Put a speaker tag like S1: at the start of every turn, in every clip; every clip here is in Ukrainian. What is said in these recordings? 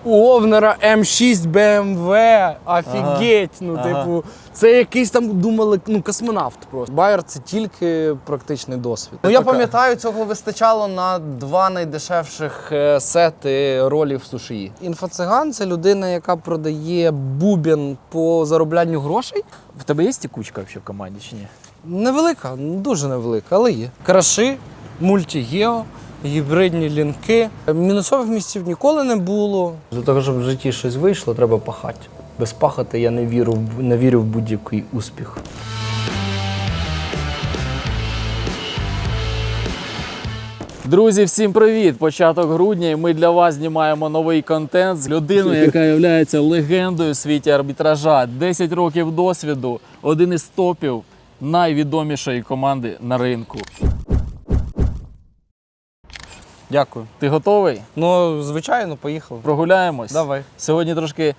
S1: у Овнера М6 BMW, офігеть, типу, це якийсь там, думали, космонавт просто. Байер – це тільки практичний досвід. Я пам'ятаю, цього вистачало на 2 найдешевших сети ролів сушії. Інфоциган – це людина, яка продає бубен по зароблянню грошей.
S2: В тебе є тікучка взагалі в команді чи ні?
S1: Невелика, дуже невелика, але є. Краши, мультігео, гібридні лінки. Мінусових місців ніколи не було. Для того, щоб в житті щось вийшло, треба пахати. Без пахати я не вірю в будь-який успіх.
S2: Друзі, всім привіт! Початок грудня і ми для вас знімаємо новий контент з людиною, яка є легендою у світі арбітража. 10 років досвіду, один із топів найвідомішої команди на ринку.
S1: Дякую.
S2: Ти готовий?
S1: Ну, звичайно, поїхали.
S2: Прогуляємось?
S1: Давай.
S2: Сьогодні трошки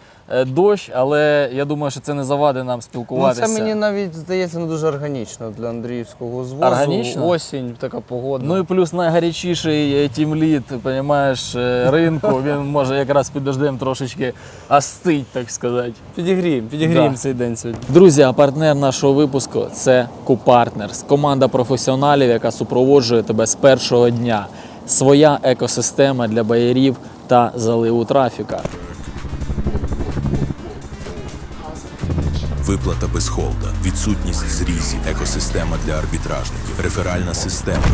S2: дощ, але я думаю, що це не завадить нам спілкуватися.
S1: Ну, це мені навіть здається не дуже органічно для Андріївського звозу.
S2: Органічно?
S1: Осінь, така погода.
S2: Ну і плюс найгарячіший тімлід, розумієш, ринку, він може якраз під дождем трошечки остить, так сказати.
S1: Підігріємо цей день сьогодні.
S2: Друзі, а партнер нашого випуску – це Q-Partners. Команда професіоналів, яка супроводжує тебе з першого дня. Своя екосистема для байерів та заливу трафіка.
S3: Виплата без холда, відсутність зрізів, екосистема для арбітражників, реферальна система.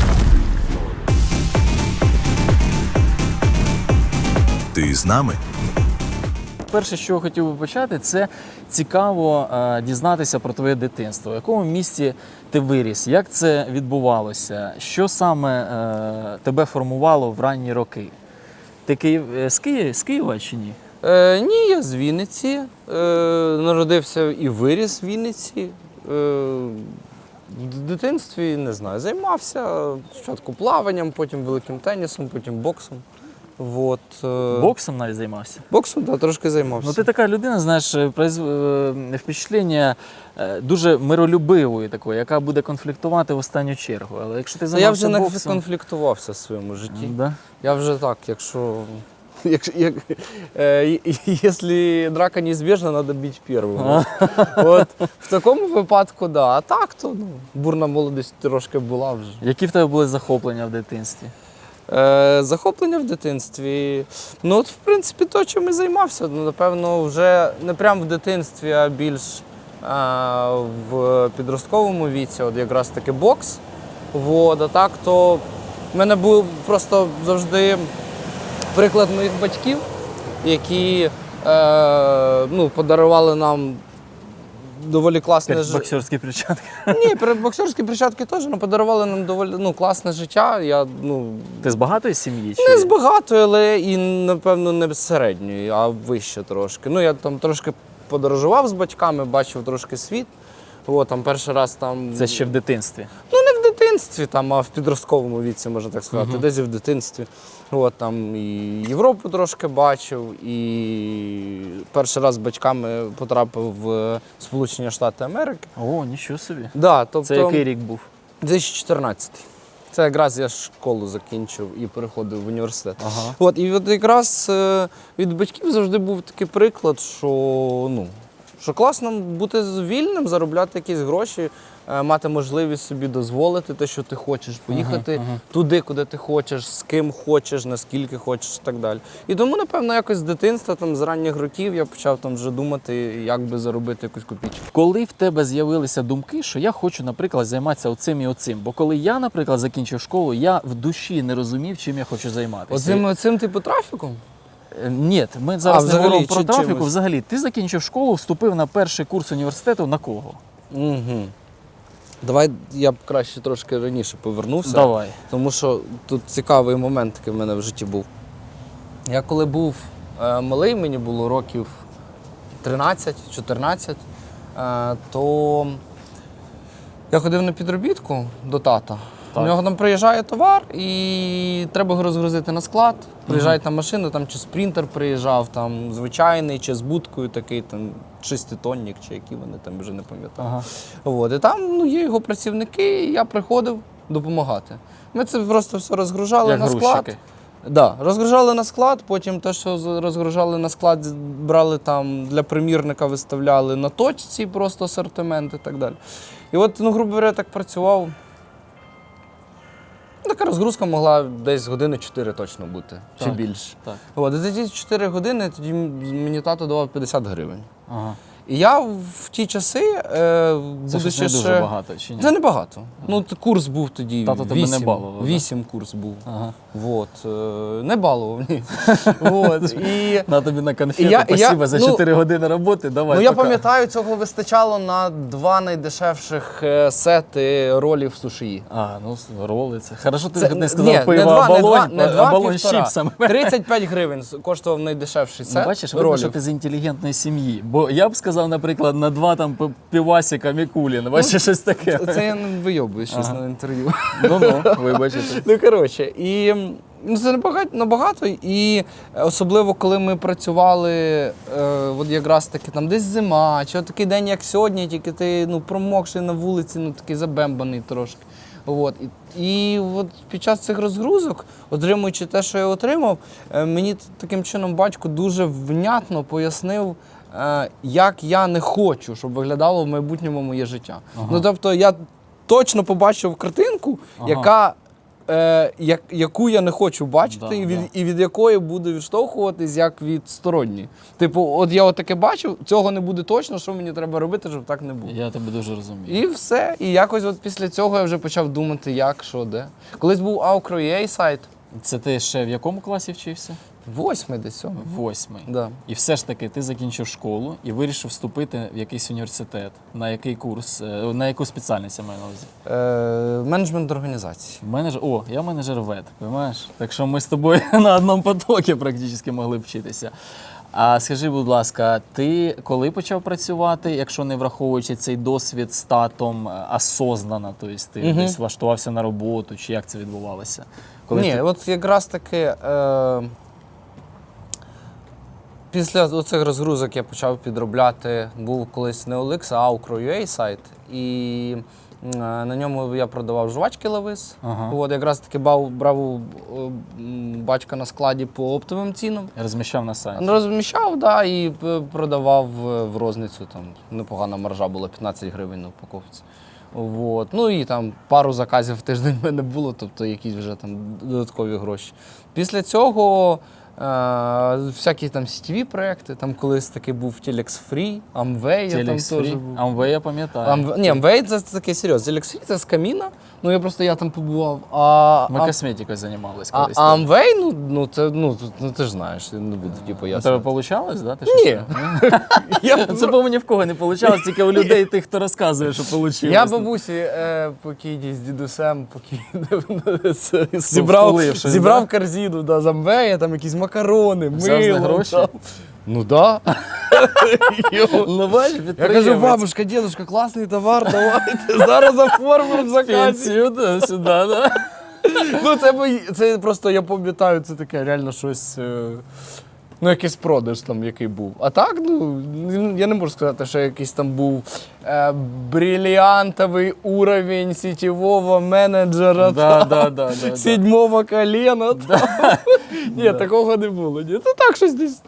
S3: Ти з нами?
S2: Перше, що я хотів би почати, це цікаво дізнатися про твоє дитинство. В якому місті ти виріс? Як це відбувалося? Що саме тебе формувало в ранні роки? Ти з Києва чи ні?
S1: Ні, я з Вінниці. Народився і виріс в Вінниці. В дитинстві, не знаю, займався спочатку плаванням, потім великим тенісом, потім боксом. Вот.
S2: Боксом навіть займався?
S1: Боксом, так, трошки займався.
S2: Ну ти така людина, знаєш, впечатлення дуже миролюбивої такої, яка буде конфлікувати в останню чергу. Але якщо ти займався
S1: Я вже
S2: боксом...
S1: не конфліктувався в своєму житті.
S2: Да?
S1: Я вже так, якщо драка неизбежна, треба бити першим. От в такому випадку, да. А так, то бурна молодість трошки була вже.
S2: Які в тебе були захоплення в дитинстві?
S1: Захоплення в дитинстві. Ну, от, в принципі, то, чим і займався. Ну, напевно, вже не прямо в дитинстві, а більш в підростковому віці, от якраз таки бокс. Вот, а так, то в мене був просто завжди приклад моїх батьків, які подарували нам доволі класне життя.
S2: Боксерські перчатки?
S1: Ні, боксерські перчатки теж, але подарували нам доволі класне життя.
S2: Ти з багатої сім'ї?
S1: Не з багатої, але і, напевно, не з середньої, а вище трошки. Я там трошки подорожував з батьками, бачив трошки світ. Там перший раз там...
S2: Це ще в дитинстві?
S1: Не в дитинстві, а в підростковому віці, можна так сказати, десь і в дитинстві. Там і Європу трошки бачив, і перший раз з батьками потрапив в Сполучені Штати Америки.
S2: О, нічого собі.
S1: Да, тобто,
S2: це який рік був?
S1: 2014. Це якраз я школу закінчив і переходив в університет.
S2: Ага.
S1: І якраз від батьків завжди був такий приклад, що класно бути вільним, заробляти якісь гроші, мати можливість собі дозволити те, що ти хочеш, поїхати туди, куди ти хочеш, з ким хочеш, наскільки хочеш і так далі. І тому, напевно, якось з дитинства, з ранніх років я почав вже думати, як би заробити якусь копійку.
S2: Коли в тебе з'явилися думки, що я хочу, наприклад, займатися оцим і оцим? Бо коли я, наприклад, закінчив школу, я в душі не розумів, чим я хочу займатися.
S1: Оцим типу трафіком?
S2: Ні, ми зараз не говоримо про трафіку.
S1: Чимось?
S2: Взагалі, ти закінчив школу, вступив на перший курс університету на кого?
S1: Угу. Давай я б краще трошки раніше повернувся.
S2: Давай.
S1: Тому що тут цікавий момент такий в мене в житті був. Я коли був малий, мені було років 13-14, то я ходив на підробітку до тата. У нього там приїжджає товар і треба його розгрузити на склад. Приїжджає там машина, там чи спринтер приїжджав, там звичайний, чи з будкою такий, там 6-тонник, чи які вони там вже не пам'ятаю. І там є його працівники, і я приходив допомагати. Ми це просто все розгружали
S2: як
S1: на
S2: грузчики.
S1: склад. Да, розгружали на склад, потім те, що розгружали на склад, брали там для примірника, виставляли на точці просто асортимент і так далі. І от, ну, грубо говоря, так працював. Така розгрузка могла десь години 4 точно бути, чи
S2: Так,
S1: більше.
S2: Так.
S1: От, і ці 4 години тоді мені тато давав 50 гривень.
S2: Ага.
S1: І я в ті часи,
S2: Це
S1: будучи
S2: щось не дуже
S1: ще...
S2: багато, чи ні?
S1: Це небагато. Ну, курс був тоді
S2: Тато тебе не
S1: 8.
S2: балував, да?
S1: 8 курс був.
S2: Ага.
S1: Вот. Не балував, ні. Вот. І...
S2: На тобі на конфету,
S1: Я-
S2: спасибо за
S1: ну,
S2: 4 години роботи, давай,
S1: Ну, я
S2: пока.
S1: пам'ятаю, цього вистачало на 2 найдешевших сети ролів сушії.
S2: А, ну, роли це. Хорошо, ти
S1: Це-
S2: не сказав
S1: ні,
S2: пиво,
S1: не
S2: а
S1: два,
S2: балон,
S1: не два,
S2: а балон з
S1: півтора.
S2: чіпсами.
S1: 35 гривень коштував найдешевший
S2: Ну,
S1: сет
S2: бачиш, видно, що
S1: ролів.
S2: ти з інтелігентної сім'ї. Бо я б сказав, наприклад, на 2 там півасика Мікулін, бачиш, щось таке.
S1: Це я не вийобую щось
S2: Ага.
S1: на інтерв'ю.
S2: Ну-ну, вибачте.
S1: Ну, коротше, і ну, це набагато. І особливо, коли ми працювали, от якраз таки там десь зима, чи от такий день, як сьогодні, тільки ти ну, промокший на вулиці, ну такий забембаний трошки. От. І от під час цих розгрузок, отримуючи те, що я отримав, мені таким чином батько дуже внятно пояснив, як я не хочу, щоб виглядало в майбутньому моє життя.
S2: Ага.
S1: Ну, тобто я точно побачив картинку,
S2: Ага.
S1: яку я не хочу бачити,
S2: Да,
S1: і від якої буду відштовхуватись як від сторонньої. Типу, от я таке бачив, цього не буде точно, що мені треба робити, щоб так не було.
S2: Я тебе дуже розумію.
S1: І все. І якось от після цього я вже почав думати, як, що, де. Колись був Aukro.ua сайт,
S2: Це ти ще в якому класі вчився?
S1: 8-й десь 7-й.
S2: 8.
S1: Да.
S2: І все ж таки ти закінчив школу і вирішив вступити в якийсь університет. На який курс, на яку спеціальність я маю на увазі?
S1: Менеджмент організації.
S2: Я менеджер ВЕД, розумієш? Так що ми з тобою на одному потокі практично могли б вчитися. А скажи, будь ласка, ти коли почав працювати, якщо не враховуючи цей досвід з татом осознанно, тобто ти десь влаштувався на роботу, чи як це відбувалося?
S1: Ні, от якраз таки після оцих розгрузок я почав підробляти, був колись не OLX, а Aukro.ua сайт. І на ньому я продавав жвачки Левис.
S2: Ага.
S1: От, якраз таки брав у батька на складі по оптовим цінам.
S2: Розміщав на сайті.
S1: Розміщав, да, і продавав в розницю. Там непогана маржа була, 15 гривень на упаковці. Вот. Ну і там пару заказів в тиждень в мене було, тобто якісь вже там додаткові гроші. Після цього всякі там сітєві проекти, там колись таки був Telex Free, Amway там теж був.
S2: Amway я пам'ятаю.
S1: Ні, Amway це таке серйозно. Telex Free це з каміна, ну я там побував.
S2: Ми косметикою займалися колись.
S1: А Amway, ти ж знаєш, я не буду
S2: У
S1: пояснювати.
S2: тебе получалось, да? Ти
S1: Ні.
S2: Це, по-моєму, ні в кого не вийшло, тільки у людей тих, хто розказує, що вийшло.
S1: Я бабусі покійній з дідусем
S2: Втулившись,
S1: зібрав корзину з Амвея, там якісь макарони,
S2: Взяв з них
S1: мило.
S2: гроші?
S1: там. Ну да.
S2: Ну, бачиш,
S1: Я кажу,
S2: підприємець.
S1: бабушка, дедушка, класний товар, давайте зараз оформимо в заказі.
S2: Пенсію, да, сюди, да.
S1: Ну це просто, я пам'ятаю, це таке реально щось, ну якийсь продаж там, який був. А так, ну, я не можу сказати, що якийсь там був бриллиантовий уровень сетевого менеджера,
S2: Да.
S1: 7-го колена. Ні, такого не було. Ні, це так щось десь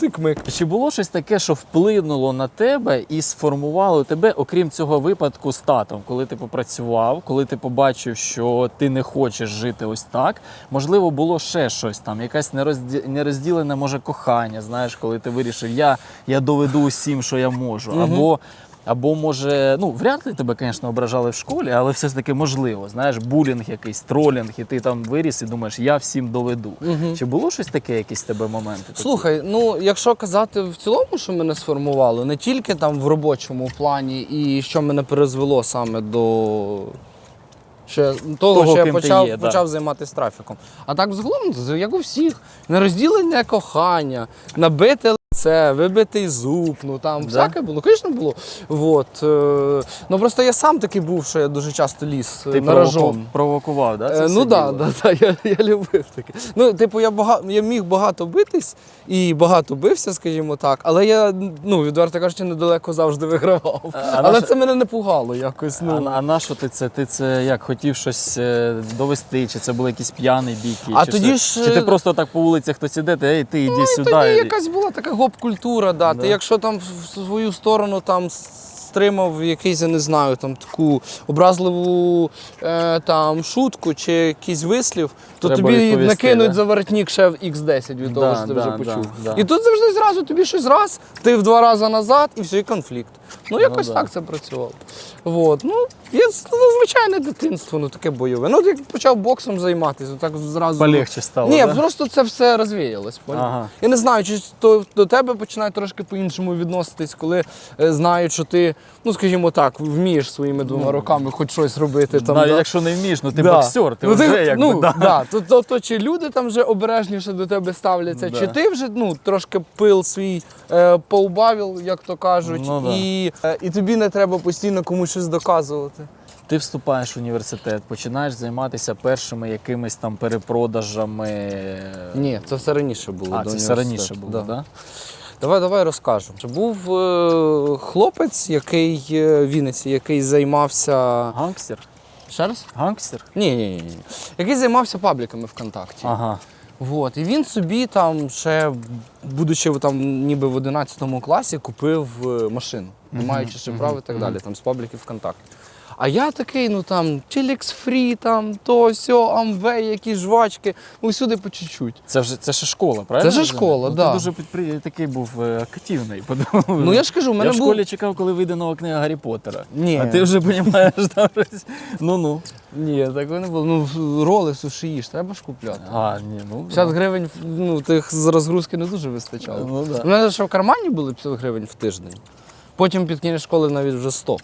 S1: тик-мик.
S2: Чи було щось таке, що вплинуло на тебе і сформувало тебе, окрім цього випадку з татом, коли ти попрацював, коли ти побачив, що ти не хочеш жити ось так? Можливо, було ще щось там, якась нерозділене, може, кохання, знаєш, коли ти вирішив, я доведу усім, що я можу. Або може, ну, вряд ли тебе, звісно, ображали в школі, але все ж таки можливо, знаєш, булінг якийсь, тролінг, і ти там виріс і думаєш, я всім доведу. Чи було щось таке, якісь тебе моменти? такі?
S1: Слухай, ну якщо казати в цілому, що мене сформувало, не тільки там в робочому плані і що мене призвело саме до того, що я
S2: ким ти
S1: почав,
S2: є, да.
S1: почав займатися трафіком. А так взагалом, як у всіх, нерозділене кохання, набите лице це, вибитий зуб, ну там всяке було, звісно було. Вот. Ну просто я сам такий був, що я дуже часто ліз
S2: Ти
S1: на рожон.
S2: провокував, да? Це
S1: Ну
S2: все
S1: так,
S2: діло?
S1: я любив таке. Ну, типу, я міг багато битись і багато бився, скажімо так, але я, ну, відверто кажучи, недалеко завжди вигравав. Але це мене не пугало якось. Ну.
S2: А на що ти це? Ти це як хотів щось довести? Чи це були якісь п'яні бійки?
S1: А
S2: чи
S1: тоді
S2: що?
S1: ж-
S2: Чи ти просто так по вулиці хтось іде, ей, ти іди сюди.
S1: Тоді якась була така гоп-культура, да.
S2: Да.
S1: Ти якщо там в свою сторону там стримав якийсь, я не знаю, там таку образливу там шутку чи якийсь вислів, то
S2: Треба
S1: тобі
S2: відповісти,
S1: накинуть
S2: да?
S1: за воротник ще в X10 від того,
S2: Да,
S1: що ти
S2: да,
S1: вже
S2: да,
S1: почув.
S2: да.
S1: І тут завжди зразу тобі щось раз, ти в 2 рази назад і все, і конфлікт. Ну якось
S2: да.
S1: так це працювало. Вот. Ну, я звичайне дитинство, ну таке бойове. Ну, як почав боксом займатися, так зразу.
S2: Полегче стало,
S1: Ні,
S2: да?
S1: просто це все розвіялось.
S2: Ага.
S1: Я не знаю, чи то до тебе починають трошки по-іншому відноситись, коли знають, що ти, ну скажімо так, вмієш своїми 2 руками хоч щось робити. Там,
S2: Навіть
S1: да.
S2: якщо не вмієш, ну ти
S1: Да.
S2: боксер, ти
S1: Ну,
S2: вже якби,
S1: ну,
S2: да.
S1: да. Тобто, чи люди там вже обережніше до тебе ставляться,
S2: Да.
S1: чи ти вже ну, трошки пил свій поубавив, як то кажуть,
S2: Ну, да.
S1: і тобі не треба постійно комусь щось доказувати.
S2: Ти вступаєш в університет, починаєш займатися першими якимись там перепродажами.
S1: Ні, це все раніше було.
S2: А,
S1: до
S2: це все раніше
S1: університету.
S2: було,
S1: Да.
S2: так? Да?
S1: Давай розкажемо. Був хлопець, який в Вінниці, який займався.
S2: Гангстер?
S1: Ще раз?
S2: Гангстер?
S1: Ні. Який займався пабліками ВКонтакті.
S2: Ага.
S1: Вот. І він собі там ще, будучи там ніби в 11 класі, купив машину, не маючи ще прав і так далі, там з пабліків ВКонтакті. А я такий, ну там, Chilix Free, там, то, сьо, Амвей, якісь жвачки, усюди по чуть-чуть.
S2: Це ще школа, правильно?
S1: Це ще школа,
S2: Ну,
S1: да.
S2: Ти дуже такий був активний.
S1: Ну я ж кажу, в мене
S2: Я в
S1: був...
S2: школі чекав, коли вийде нова книга Гаррі Поттера.
S1: Ні.
S2: А ти вже розумієш, там щось. Ну-ну.
S1: Ні, такого не було. Ну, роли, суші їж, треба ж купляти.
S2: А, ні, ну.
S1: 50 гривень, ну, тих з розгрузки не дуже вистачало.
S2: Ну, да.
S1: У мене ще в кармані були 50 гривень в тиждень. Потім під кінець школи навіть вже 100.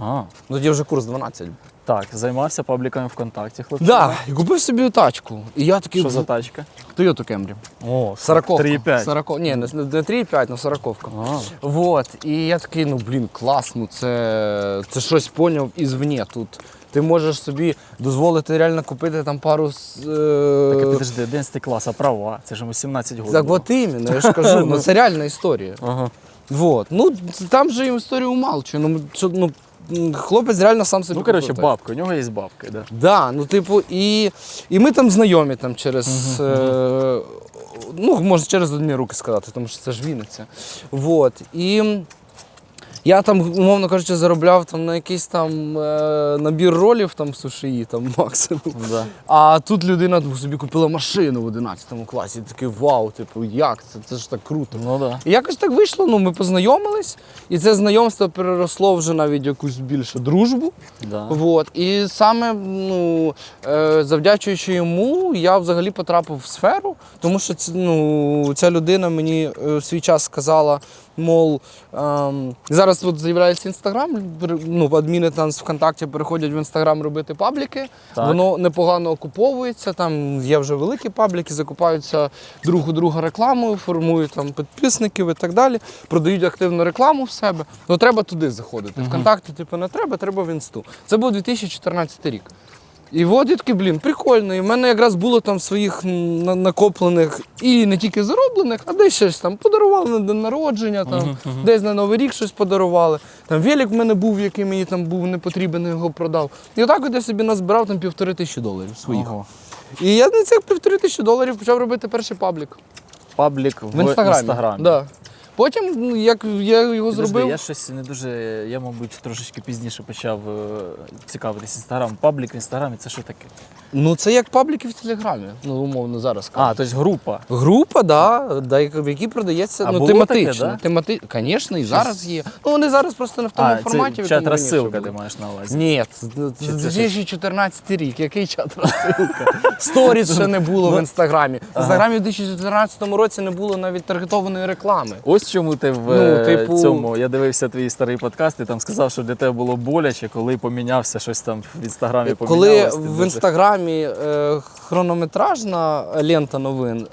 S2: Ага.
S1: Ну, тоді вже курс 12 був.
S2: Так, займався пабліками ВКонтакті, хлопці.
S1: Да, і купив собі тачку. І я такий,
S2: Що за тачка?
S1: Toyota Camry.
S2: О,
S1: 40-ка.
S2: 3,5.
S1: 40, ні, не 3,5, но 40-ка.
S2: Ага.
S1: Вот. І я такий, ну блін, класно, це щось поняв ізвні тут. Ти можеш собі дозволити реально купити там пару
S2: Так, підожди, 11 клас, а права? Це ж йому 17 років.
S1: Так от іменно, я ж кажу, ну це реальна історія.
S2: Ага.
S1: Вот. Ну, там же їм історію умалчує. Ну, хлопець реально сам собі
S2: Ну, коротше,
S1: купив.
S2: бабка, у нього є бабка, да.
S1: Да, ну типу, і ми там знайомі там через, ну, можна через одні руки сказати, тому що це ж Вінниця. Вот. І я там, умовно кажучи, заробляв там на якийсь там набір ролів там в сушії, там максимум.
S2: Да.
S1: А тут людина собі купила машину в 11 класі. І такий вау, типу, як це? Це ж так круто.
S2: Ну да.
S1: І якось так вийшло, ну ми познайомились, і це знайомство переросло вже навіть якусь більше дружбу.
S2: Да.
S1: Вот. І саме ну, завдячуючи йому, я взагалі потрапив в сферу, тому що ну, ця людина мені в свій час сказала, мол, зараз от з'являється Інстаграм, ну, адміни там з ВКонтакті переходять в Інстаграм робити пабліки,
S2: Так.
S1: воно непогано окуповується, там є вже великі пабліки, закупаються друг у друга рекламою, формують там підписників і так далі, продають активну рекламу в себе. Ну треба туди заходити. ВКонтакті типу не треба, треба в Інсту. Це був 2014 рік. І от я такий, блін, прикольно. І в мене якраз було там своїх накоплених і не тільки зароблених, а десь щось там подарували на день народження, там, десь на Новий рік щось подарували. Там велик в мене був, який мені там був не потрібен, я його продав. І отак от я собі назбирав там $1500 своїх.
S2: Ого.
S1: І я на цих $1500 почав робити перший паблік.
S2: Паблік
S1: В Інстаграмі. Да. Потім, ну, як я його
S2: Підожди,
S1: зробив.
S2: я щось не дуже, я, мабуть, трошечки пізніше почав цікавитись Інстаграмом. Паблік в Інстаграмі, це що таке?
S1: Ну це як пабліки в Телеграмі, ну умовно зараз кажу.
S2: А, тобто група.
S1: Група, да, в якій продається
S2: А
S1: ну,
S2: було
S1: тематично.
S2: таке, да?
S1: Звісно, і зараз є. Ну вони зараз просто не в тому форматі.
S2: це
S1: в
S2: чат
S1: якому раніше
S2: розсилка,
S1: були.
S2: ти маєш на увазі?
S1: Ні, це
S2: Чи це
S1: 2014 рік. Який чат розсилка? Сторіс ще не було в Інстаграмі. В Інстаграмі в 2014 році не було навіть таргетованої реклами.
S2: Ось ось чому ти в
S1: Ну, типу-
S2: цьому. Я дивився твій старий подкаст, ти там сказав, що для тебе було боляче, коли помінявся щось там в інстаграмі
S1: Коли
S2: помінялось. ти
S1: в
S2: дуже-
S1: інстаграмі хронометражна лента новин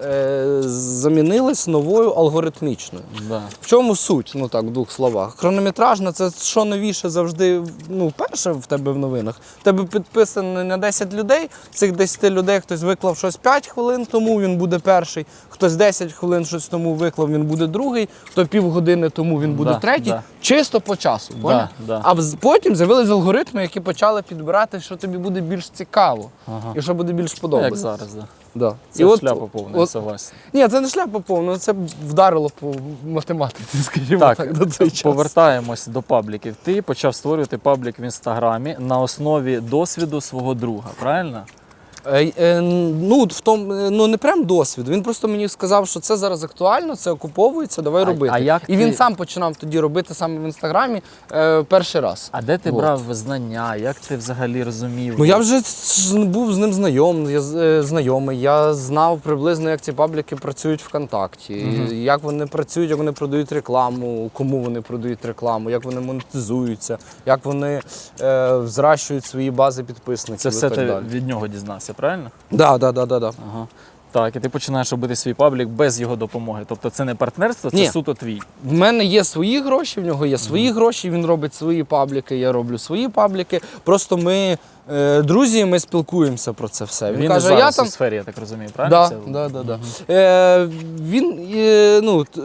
S1: замінилась новою алгоритмічною.
S2: Да.
S1: В чому суть? Ну так, в двох словах. Хронометражна це що новіше завжди, ну, перше в тебе в новинах. В тебе підписано на 10 людей, цих 10 людей хтось виклав щось 5 хвилин тому, він буде перший, хтось 10 хвилин щось тому виклав, він буде другий, хто півгодини тому він буде
S2: Да,
S1: третій.
S2: да.
S1: Чисто по часу. поняв?
S2: да.
S1: А потім з'явились алгоритми, які почали підбирати, що тобі буде більш цікаво і що буде більш
S2: Як
S1: подобатися.
S2: зараз, да.
S1: Да.
S2: Це шляпа повна, я
S1: от,
S2: согласен.
S1: ні, це не шляпа повна, це вдарило по математиці, скажімо так,
S2: Так,
S1: на той час.
S2: повертаємось до пабліків. Ти почав створювати паблік в інстаграмі на основі досвіду свого друга, правильно?
S1: Ну, ну, не прям досвід. Він просто мені сказав, що це зараз актуально, це окуповується, давай робити.
S2: а як
S1: І він
S2: ти-
S1: сам починав тоді робити саме в інстаграмі перший раз.
S2: А де ти
S1: Вот.
S2: брав знання? Як ти взагалі розумів?
S1: Ну я вже був з ним знайомий. Я знав приблизно, як ці пабліки працюють ВКонтакті, як вони працюють, як вони продають рекламу, кому вони продають рекламу, як вони монетизуються, як вони зращують свої бази підписників.
S2: Це
S1: і
S2: все
S1: так
S2: ти
S1: далі.
S2: від нього дізнався, правильно?
S1: Да.
S2: Ага. Так, і ти починаєш робити свій паблік без його допомоги. Тобто це не партнерство, це
S1: Ні.
S2: суто твій.
S1: В мене є свої гроші, в нього є свої гроші, він робить свої пабліки, я роблю свої пабліки. Просто ми друзі, ми спілкуємося про це все.
S2: Він
S1: каже,
S2: зараз
S1: я там.
S2: у сфері, я так розумію, правильно?
S1: Да.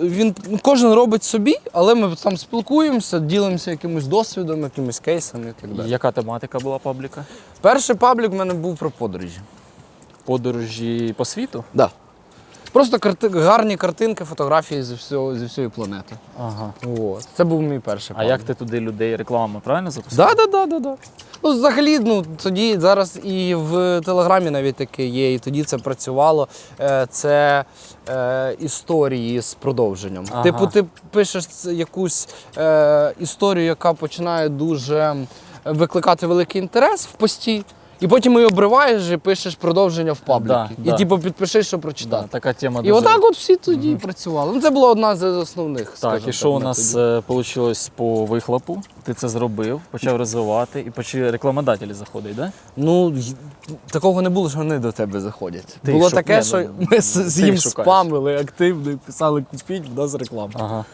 S1: Він кожен робить собі, але ми там спілкуємося, ділимося якимось досвідом, якимись кейсами і так далі.
S2: Яка тематика була пабліка?
S1: Перший паблік в мене був про подорожі.
S2: Подорожі по світу?
S1: Да. Просто гарні картинки, фотографії зі всієї планети.
S2: Ага.
S1: От. Це був мій перший
S2: А
S1: паблік.
S2: як ти туди людей рекламу, правильно записав?
S1: Да. Ну, взагалі, тоді зараз і в Телеграмі навіть таке є, і тоді це працювало. Це історії з продовженням.
S2: Ага.
S1: Типу, ти пишеш якусь історію, яка починає дуже викликати великий інтерес в пості, і потім її обриваєш і пишеш продовження в пабліки.
S2: Да.
S1: І типу підпишеш, що
S2: Да,
S1: прочитати.
S2: така тема
S1: І отак от всі тоді працювали. Ну, це була одна з основних.
S2: Так,
S1: скажімо
S2: і що у
S1: на
S2: нас
S1: тоді.
S2: вийшло по вихлопу? Ти це зробив, почав розвивати і почали рекламодателі заходять, так? Да?
S1: Ну, такого не було, що вони до тебе заходять.
S2: Ти
S1: було
S2: їх
S1: таке,
S2: шукаєш,
S1: що
S2: ну,
S1: ми
S2: ти
S1: з
S2: їх
S1: їм
S2: шукаєш.
S1: спамили активно і писали купіть в нас рекламу.
S2: Ага.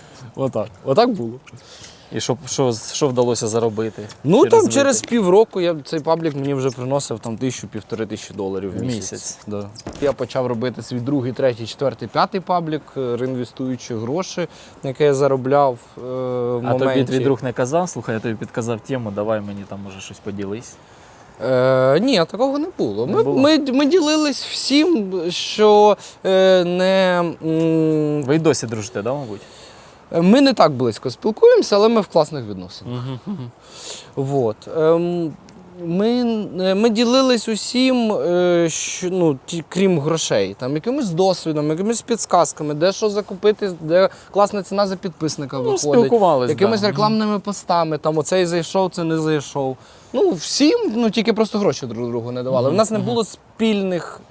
S1: Отак було.
S2: І що вдалося заробити?
S1: Ну там
S2: витік?
S1: через півроку цей паблік мені вже приносив там 1,5 доларів в
S2: В
S1: місяць.
S2: місяць.
S1: Да. Я почав робити свій другий, третій, четвертий, п'ятий паблік, реінвестуючи гроші, яке я заробляв в
S2: А
S1: моменті.
S2: тобі твій друг не казав, слухай, я тобі підказав тему, давай мені там може щось поділись.
S1: Ні, такого не було.
S2: Не було?
S1: Ми ділились всім, що не.
S2: Ви й досі дружите, да, мабуть?
S1: Ми не так близько спілкуємося, але ми в класних відносинах. Вот. Ми ділились усім, крім грошей, там, якимось досвідом, якимись підсказками, де що закупити, де класна ціна за підписника виходить.
S2: спілкувались,
S1: Якимись
S2: да.
S1: рекламними постами, там оцей зайшов, це не зайшов. Ну, всім, тільки просто гроші друг другу не давали. У нас не було спільних,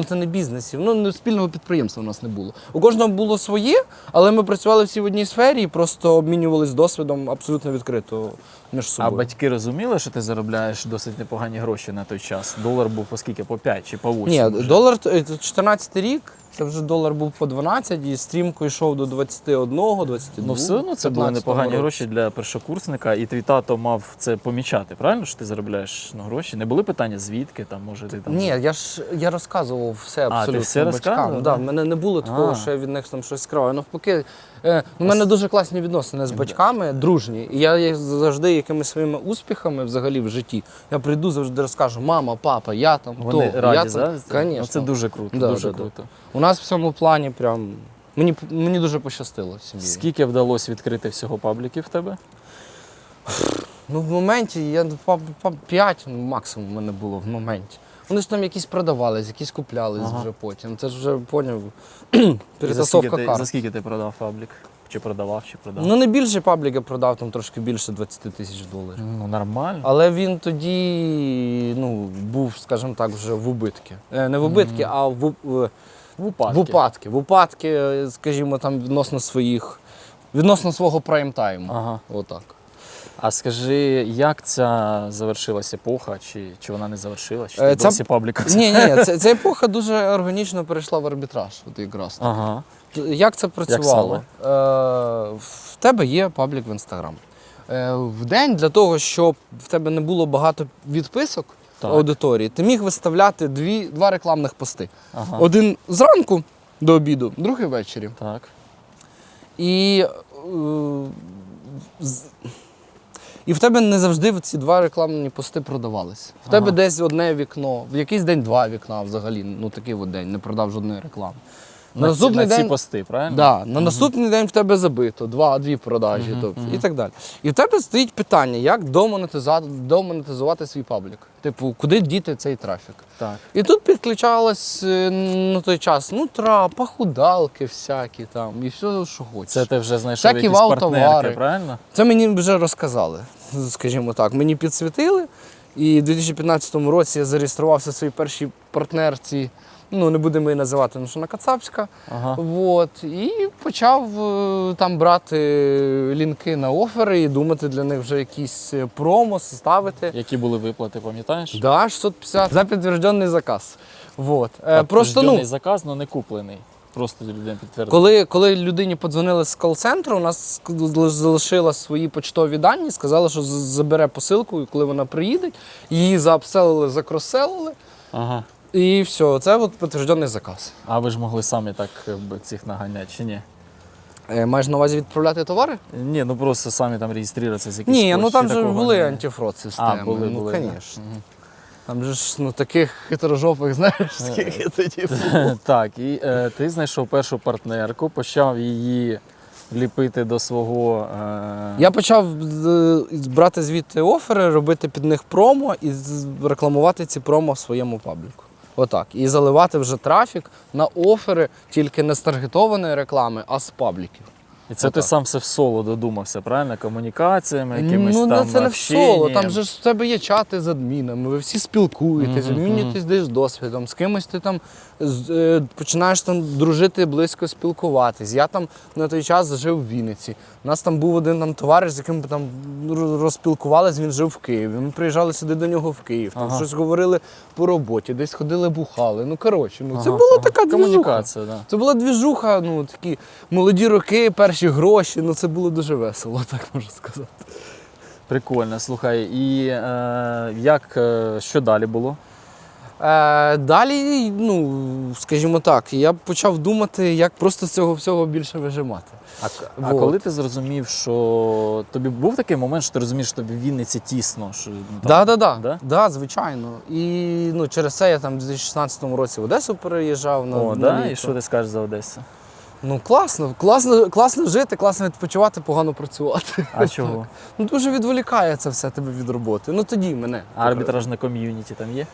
S1: це не бізнесів, не спільного підприємства у нас не було. У кожного було своє, але ми працювали всі в одній сфері і просто обмінювалися досвідом абсолютно відкрито між
S2: А
S1: собою.
S2: батьки розуміли, що ти заробляєш досить непогані гроші на той час? Долар був по скільки? По 5 чи по 8?
S1: Ні, долар 14 рік, це вже долар був по 12 і стрімко йшов до 21, 22.
S2: Ну все одно це були
S1: 15-го
S2: непогані
S1: року.
S2: гроші для першокурсника, і твій тато мав це помічати, правильно? Що ти заробляєш гроші? Не були питання, звідки там, може ти там.
S1: Ні, я розказував все абсолютно
S2: ти все
S1: батькам.
S2: розказував,
S1: Да,
S2: да?
S1: в мене не було такого,
S2: А.
S1: що я від них там щось скриваю. Навпаки, у мене дуже класні відносини з батьками, дружні. І я їх завжди якимись своїми успіхами взагалі в житті. Я прийду, завжди розкажу: мама, папа, я там,
S2: Вони
S1: то,
S2: раді,
S1: я
S2: за
S1: там.
S2: це?
S1: Конечно.
S2: Ну, це дуже круто,
S1: Да,
S2: дуже
S1: да,
S2: круто.
S1: У нас в цьому плані прям мені дуже пощастило в сім'ї.
S2: Скільки вдалося відкрити всього пабліків в тебе?
S1: Ну, в моменті я 5 максимум в мене було в моменті. Вони ж там якісь продавались, якісь куплялись вже потім. Це ж вже поняв. Перетасовка
S2: За
S1: карт.
S2: скільки ти продав паблік? Чи продавав?
S1: Ну, не більше паблік я продав, там трошки більше 20 тисяч доларів.
S2: Ну, нормально.
S1: Але він тоді був, скажімо так, вже в убитки. Не в убитки, а
S2: В
S1: В упадки, скажімо, там відносно свого прайм-тайму.
S2: Ага.
S1: Отак.
S2: А скажи, як ця завершилася епоха, чи вона не завершилася? Чи ти
S1: Ця-
S2: досі паблік?
S1: Ні, ця епоха дуже органічно перейшла в арбітраж. От якраз.
S2: Ага.
S1: Як це працювало?
S2: Як
S1: В тебе є паблік в Інстаграм. В день для того, щоб в тебе не було багато відписок
S2: Так.
S1: аудиторії, ти міг виставляти два рекламних пости.
S2: Ага.
S1: Один зранку до обіду, другий ввечері.
S2: Так.
S1: І в тебе не завжди ці два рекламні пости продавалися. В тебе десь одне вікно, в якийсь день два вікна взагалі. Ну такий от день, не продав жодної реклами.
S2: На ці пости, правильно?
S1: Да, на наступний день в тебе забито, дві продажі, тобто, і так далі. І в тебе стоїть питання, як домонетизувати свій паблік. Типу, куди діти цей трафік?
S2: Так.
S1: І тут підключалось на той час похудалки всякі там, і все, що хочеш.
S2: Це ти вже знайшов
S1: Всякі
S2: якісь
S1: вау-товари.
S2: партнерки, правильно?
S1: Це мені вже розказали, скажімо так. Мені підсвітили, і в 2015 році я зареєструвався в своїй першій партнерці, не будемо її називати, тому що вона кацапська.
S2: Ага.
S1: Вот. І почав там брати лінки на офери і думати для них вже якісь промо ставити.
S2: Які були виплати, пам'ятаєш?
S1: Да, 650 за підтверджений заказ. Вот.
S2: Підтверджений заказ, але не куплений. Просто людина підтвердила.
S1: Коли людині подзвонили з кол-центру, у нас залишила свої почтові дані, сказала, що забере посилку, і коли вона приїде, її заапселили, закросселили.
S2: Ага.
S1: І все, це от підтверджений заказ.
S2: А ви ж могли самі так цих наганяти, чи ні?
S1: Маєш на увазі відправляти товари?
S2: Ні, просто самі там реєструватися з якихось
S1: Ні,
S2: почт,
S1: там
S2: чи
S1: же
S2: такого
S1: були
S2: не-
S1: антифрод системи.
S2: були,
S1: ну,
S2: да.
S1: звісно. Там же ж таких хитрожопих, знаєш, скільки тоді було.
S2: Так, і ти знайшов першу партнерку, почав її ліпити до свого.
S1: Я почав брати звідти офери, робити під них промо і рекламувати ці промо в своєму пабліку. Отак. І заливати вже трафік на офери тільки не з таргетованої реклами, а з пабліків.
S2: І це ти
S1: Отак.
S2: сам все в соло додумався, правильно? Комунікаціями, якимись
S1: Ну,
S2: там
S1: це не в соло,
S2: общенням.
S1: там же ж в тебе є чати з адмінами, ви всі спілкуєтесь, обмінюєтесь десь досвідом, з кимось ти там починаєш там дружити, близько спілкуватись. Я там на той час жив в Вінниці. У нас там був один там товариш, з яким ми там розспілкувались, він жив в Києві. Ми приїжджали сюди до нього в Київ, там щось говорили по роботі, десь ходили, бухали. Ну, коротше, це була така двіжуха.
S2: комунікація, да.
S1: Це була двіжуха, такі молоді роки, перші гроші, це було дуже весело, так можу сказати.
S2: Прикольно, слухай. І що далі було?
S1: Далі, скажімо так, я почав думати, як просто з цього всього більше вижимати.
S2: А коли ти зрозумів, що тобі був такий момент, що ти розумієш, що тобі в Вінниці тісно? Що,
S1: Да, звичайно. І через це я там в 2016 році в Одесу переїжджав на
S2: да?
S1: літо.
S2: І що ти скажеш за Одесу?
S1: Класно жити, класно відпочивати, погано працювати.
S2: А чого?
S1: Дуже відволікає це все тебе від роботи. Тоді мене.
S2: А арбітражне ком'юніті там є?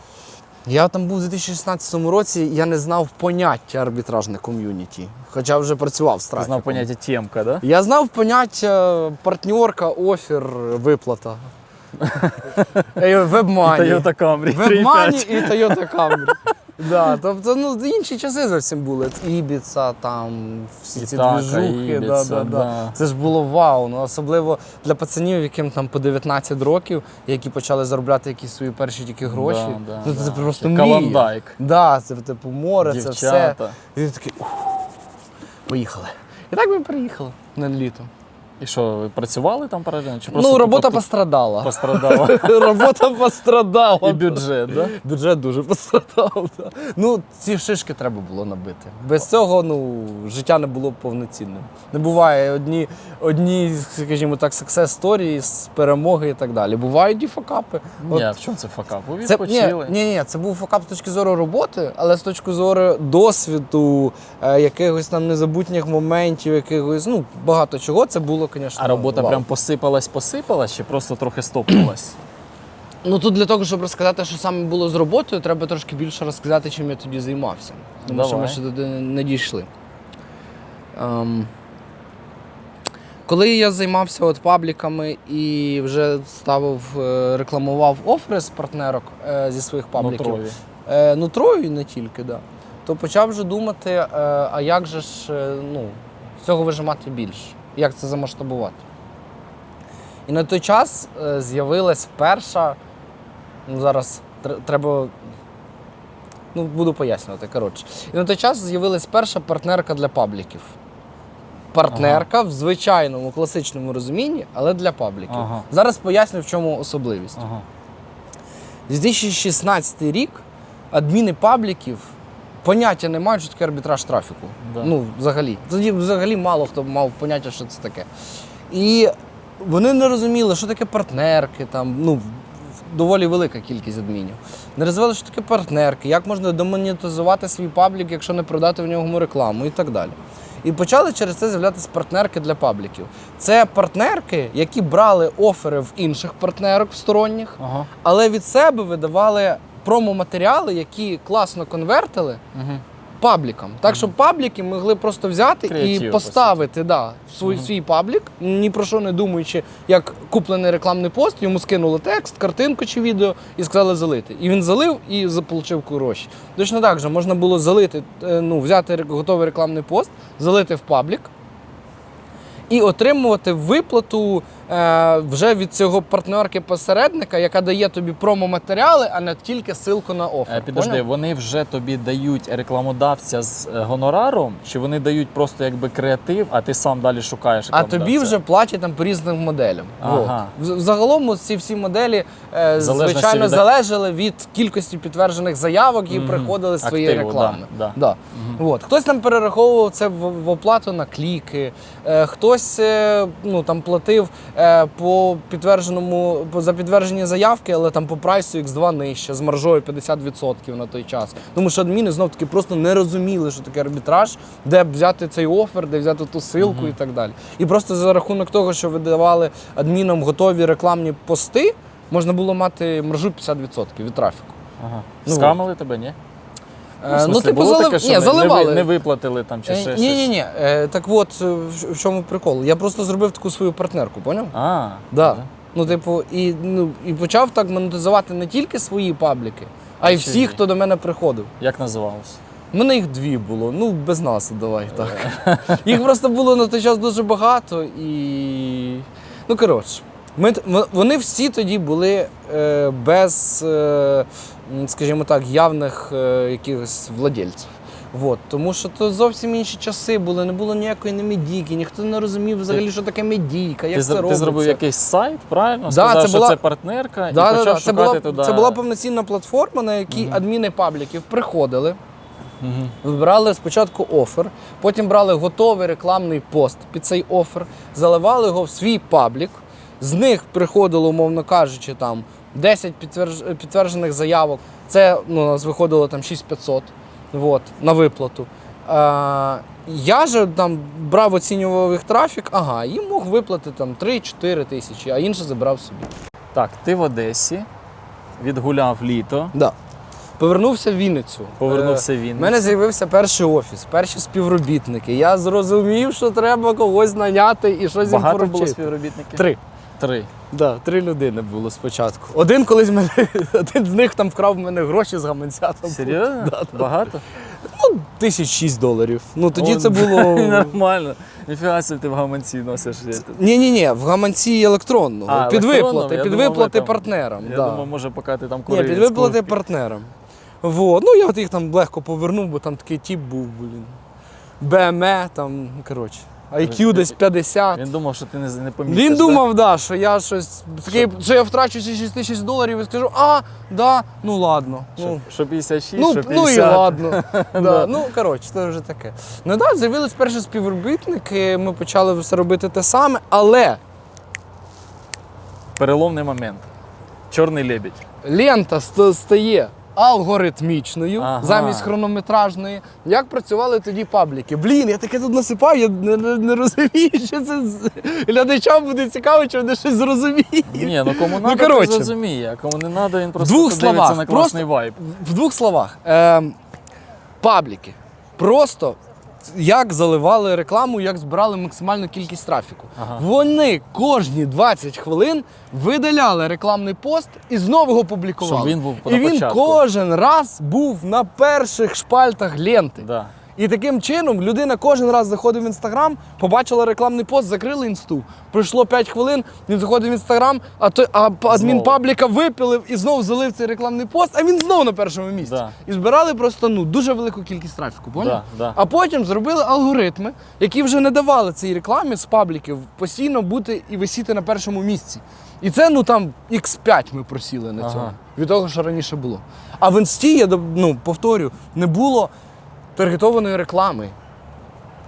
S1: Я там був у 2016 році, я не знав поняття арбітражне ком'юніті, хоча вже працював з
S2: Ти
S1: трафіком.
S2: знав поняття темка, да?
S1: Я знав поняття партнерка, офер, виплата. Вебмані.
S2: Toyota Camry.
S1: Вебмані і Toyota Camry. Да, тобто, інші часи зовсім були. Ібіца, там, всі ці
S2: Ітака,
S1: двіжухи.
S2: Ібіца, да.
S1: Це ж було вау. Особливо для пацанів, яким там по 19 років, які почали заробляти якісь свої перші тільки гроші. Це просто мрія.
S2: Каландайк.
S1: Да, це типу море, це все.
S2: Дівчата.
S1: І ти такий, поїхали. І так ми приїхали на літо.
S2: І що, ви працювали там паралельно? Чи просто
S1: Робота
S2: тут
S1: пострадала.
S2: пострадала?
S1: Робота пострадала.
S2: І бюджет, да?
S1: Бюджет дуже пострадав. Да. Ці шишки треба було набити. Без цього життя не було б повноцінним. Не буває одні, скажімо так, success story з перемоги і так далі. Бувають і факапи.
S2: Ні, а в чому це факап? Ви
S1: Це,
S2: відпочили?
S1: ні, це був факап з точки зору роботи, але з точки зору досвіду, якихось там незабутніх моментів, якихось, багато чого, це було, звісно,
S2: А робота
S1: вау.
S2: прям посипалась, чи просто трохи стопнулась?
S1: Тут для того, щоб розказати, що саме було з роботою, треба трошки більше розказати, чим я тоді займався. Тому що ми
S2: Давай.
S1: ще туди не дійшли. Коли я займався пабліками і вже рекламував офери з партнерок зі своїх пабліків.
S2: Нутрові.
S1: Нутрові не тільки, так. Да. то почав вже думати, а як же ж з цього вижимати більше, як це замасштабувати. І на той час з'явилась перша, зараз треба, буду пояснювати, коротше. І на той час з'явилась перша партнерка для пабліків. Партнерка в звичайному, класичному розумінні, але для пабліків.
S2: Ага.
S1: Зараз поясню, в чому особливість.
S2: Ага.
S1: 2016 рік адміни пабліків поняття не мають, що таке арбітраж трафіку.
S2: Да.
S1: Взагалі. Тоді взагалі мало хто мав поняття, що це таке. І вони не розуміли, що таке партнерки, доволі велика кількість адмінів. Не розуміли, що таке партнерки, як можна демонетизувати свій паблік, якщо не продати в ньому рекламу і так далі. І почали через це з'являтися партнерки для пабліків. Це партнерки, які брали офери в інших партнерок сторонніх,
S2: Ага.
S1: але від себе видавали промо-матеріали, які класно конвертили паблікам. Так, щоб пабліки могли просто взяти
S2: Креатив,
S1: і поставити в свій паблік, ні про що не думаючи, як куплений рекламний пост, йому скинули текст, картинку чи відео і сказали залити. І він залив і отримав гроші. Точно так же можна було залити, взяти готовий рекламний пост, залити в паблік і отримувати виплату вже від цього партнерки-посередника, яка дає тобі промо-матеріали, а не тільки ссылку на офер.
S2: Підожди,
S1: Поняв?
S2: вони вже тобі дають рекламодавця з гонораром, чи вони дають просто якби креатив, а ти сам далі шукаєш
S1: А
S2: рекламодавця?
S1: тобі вже платять там по різним моделям.
S2: Ага.
S1: Загалом ці всі моделі,
S2: Залежності
S1: звичайно,
S2: від-
S1: залежали від кількості підтверджених заявок, які приходили з своєї
S2: Активу,
S1: реклами.
S2: да.
S1: Хтось там перераховував це в оплату на кліки, хтось там платив за підтверджені заявки, але там по прайсу X2 нижче, з маржою 50% на той час. Тому що адміни знов-таки просто не розуміли, що таке арбітраж, де б взяти цей офер, де взяти ту ссылку і так далі. І просто за рахунок того, що видавали адмінам готові рекламні пости, можна було мати маржу 50% від трафіку.
S2: Ага.
S1: Ну,
S2: Скамили тебе, ні? В смислі,
S1: типу,
S2: було таке, що
S1: заливали.
S2: не виплатили там чи ще щось?
S1: Ні. Так от, в чому прикол? Я просто зробив таку свою партнерку, поняв?
S2: Да.
S1: І почав так монетизувати не тільки свої пабліки, а й всі, хто до мене приходив.
S2: Як називалось?
S1: У мене їх 2 було, без нас давай так. Їх просто було на той час дуже багато і. Коротше. Вони всі тоді були без, скажімо так, явних якихось владельців. Тому що то зовсім інші часи були, не було ніякої медійки, ніхто не розумів взагалі, що таке медійка, як це робиться.
S2: Ти зробив якийсь сайт, правильно?
S1: Да,
S2: Сказав,
S1: це була...
S2: що це партнерка, і почав шукати туди...
S1: Це була повноцінна платформа, на якій адміни пабліків приходили, вибирали спочатку офер, потім брали готовий рекламний пост під цей офер, заливали його в свій паблік, з них приходило, умовно кажучи, там 10 підтверджених заявок, це у нас виходило там 6500 на виплату. Я же там брав, оцінював їх трафік, і мог виплатити там 3-4 тисячі, а інше забрав собі.
S2: Так, ти в Одесі, відгуляв літо.
S1: Да. Повернувся в Вінницю.
S2: Повернувся в
S1: У
S2: Вінницю.
S1: мене з'явився перший офіс, перші співробітники. Я зрозумів, що треба когось наняти і щось їм
S2: Багато
S1: поручити.
S2: було співробітників?
S1: 3.
S2: 3.
S1: Да, 3 людини було спочатку. Один з них там вкрав в мене гроші з гаманця.
S2: Серйозно?
S1: Да.
S2: Багато?
S1: $1006. Тоді
S2: О,
S1: це було...
S2: Нормально. Ніфіга собі ти в гаманці носиш.
S1: Ні, в гаманці електронного. Під
S2: електронного?
S1: виплати,
S2: Я
S1: під
S2: думав,
S1: виплати
S2: там.
S1: партнерам.
S2: Я
S1: да.
S2: думав, може, поки ти там
S1: Ні,
S2: курив.
S1: під виплати партнерам. Я їх там легко повернув, бо там такий тип був, БМЕ, там, коротше. IQ десь 50.
S2: Він думав, що ти не помітиш.
S1: Він думав, що я щось таке, що я втрачу ці $6000 і скажу, ладно.
S2: Що 56,
S1: Ну
S2: що
S1: і
S2: 50.
S1: ладно. Коротше, це вже таке. З'явились перші співробітники, ми почали все робити те саме, але
S2: Переломний момент. Чорний лебідь.
S1: лента стає алгоритмічною замість хронометражної. Як працювали тоді пабліки? Я таке тут насипав, я не розумію, що це глядачам буде цікаво, чи вони щось зрозуміють.
S2: Ні, кому надо,
S1: коротше.
S2: він зрозуміє, а кому не треба, він
S1: В
S2: просто
S1: двох
S2: подивиться
S1: словах,
S2: на класний вайб.
S1: В двох словах. Пабліки. Просто як заливали рекламу, як збирали максимальну кількість трафіку.
S2: Ага.
S1: Вони кожні 20 хвилин видаляли рекламний пост і знову його публікували.
S2: Щоб він був
S1: і
S2: на
S1: він
S2: початку.
S1: кожен раз був на перших шпальтах ленти.
S2: Да.
S1: І таким чином людина кожен раз заходив в Інстаграм, побачила рекламний пост, закрили інсту. Пройшло 5 хвилин, він заходив в Інстаграм, адмін пабліка випилив і знову залив цей рекламний пост, а він знову на першому місці.
S2: Да.
S1: І збирали просто дуже велику кількість трафіку, поняв?
S2: Да.
S1: А потім зробили алгоритми, які вже не давали цій рекламі з пабліків постійно бути і висіти на першому місці. І це, X5 ми просіли на цьому, від того, що раніше було. А в інсті, я повторю, не було таргетованої реклами.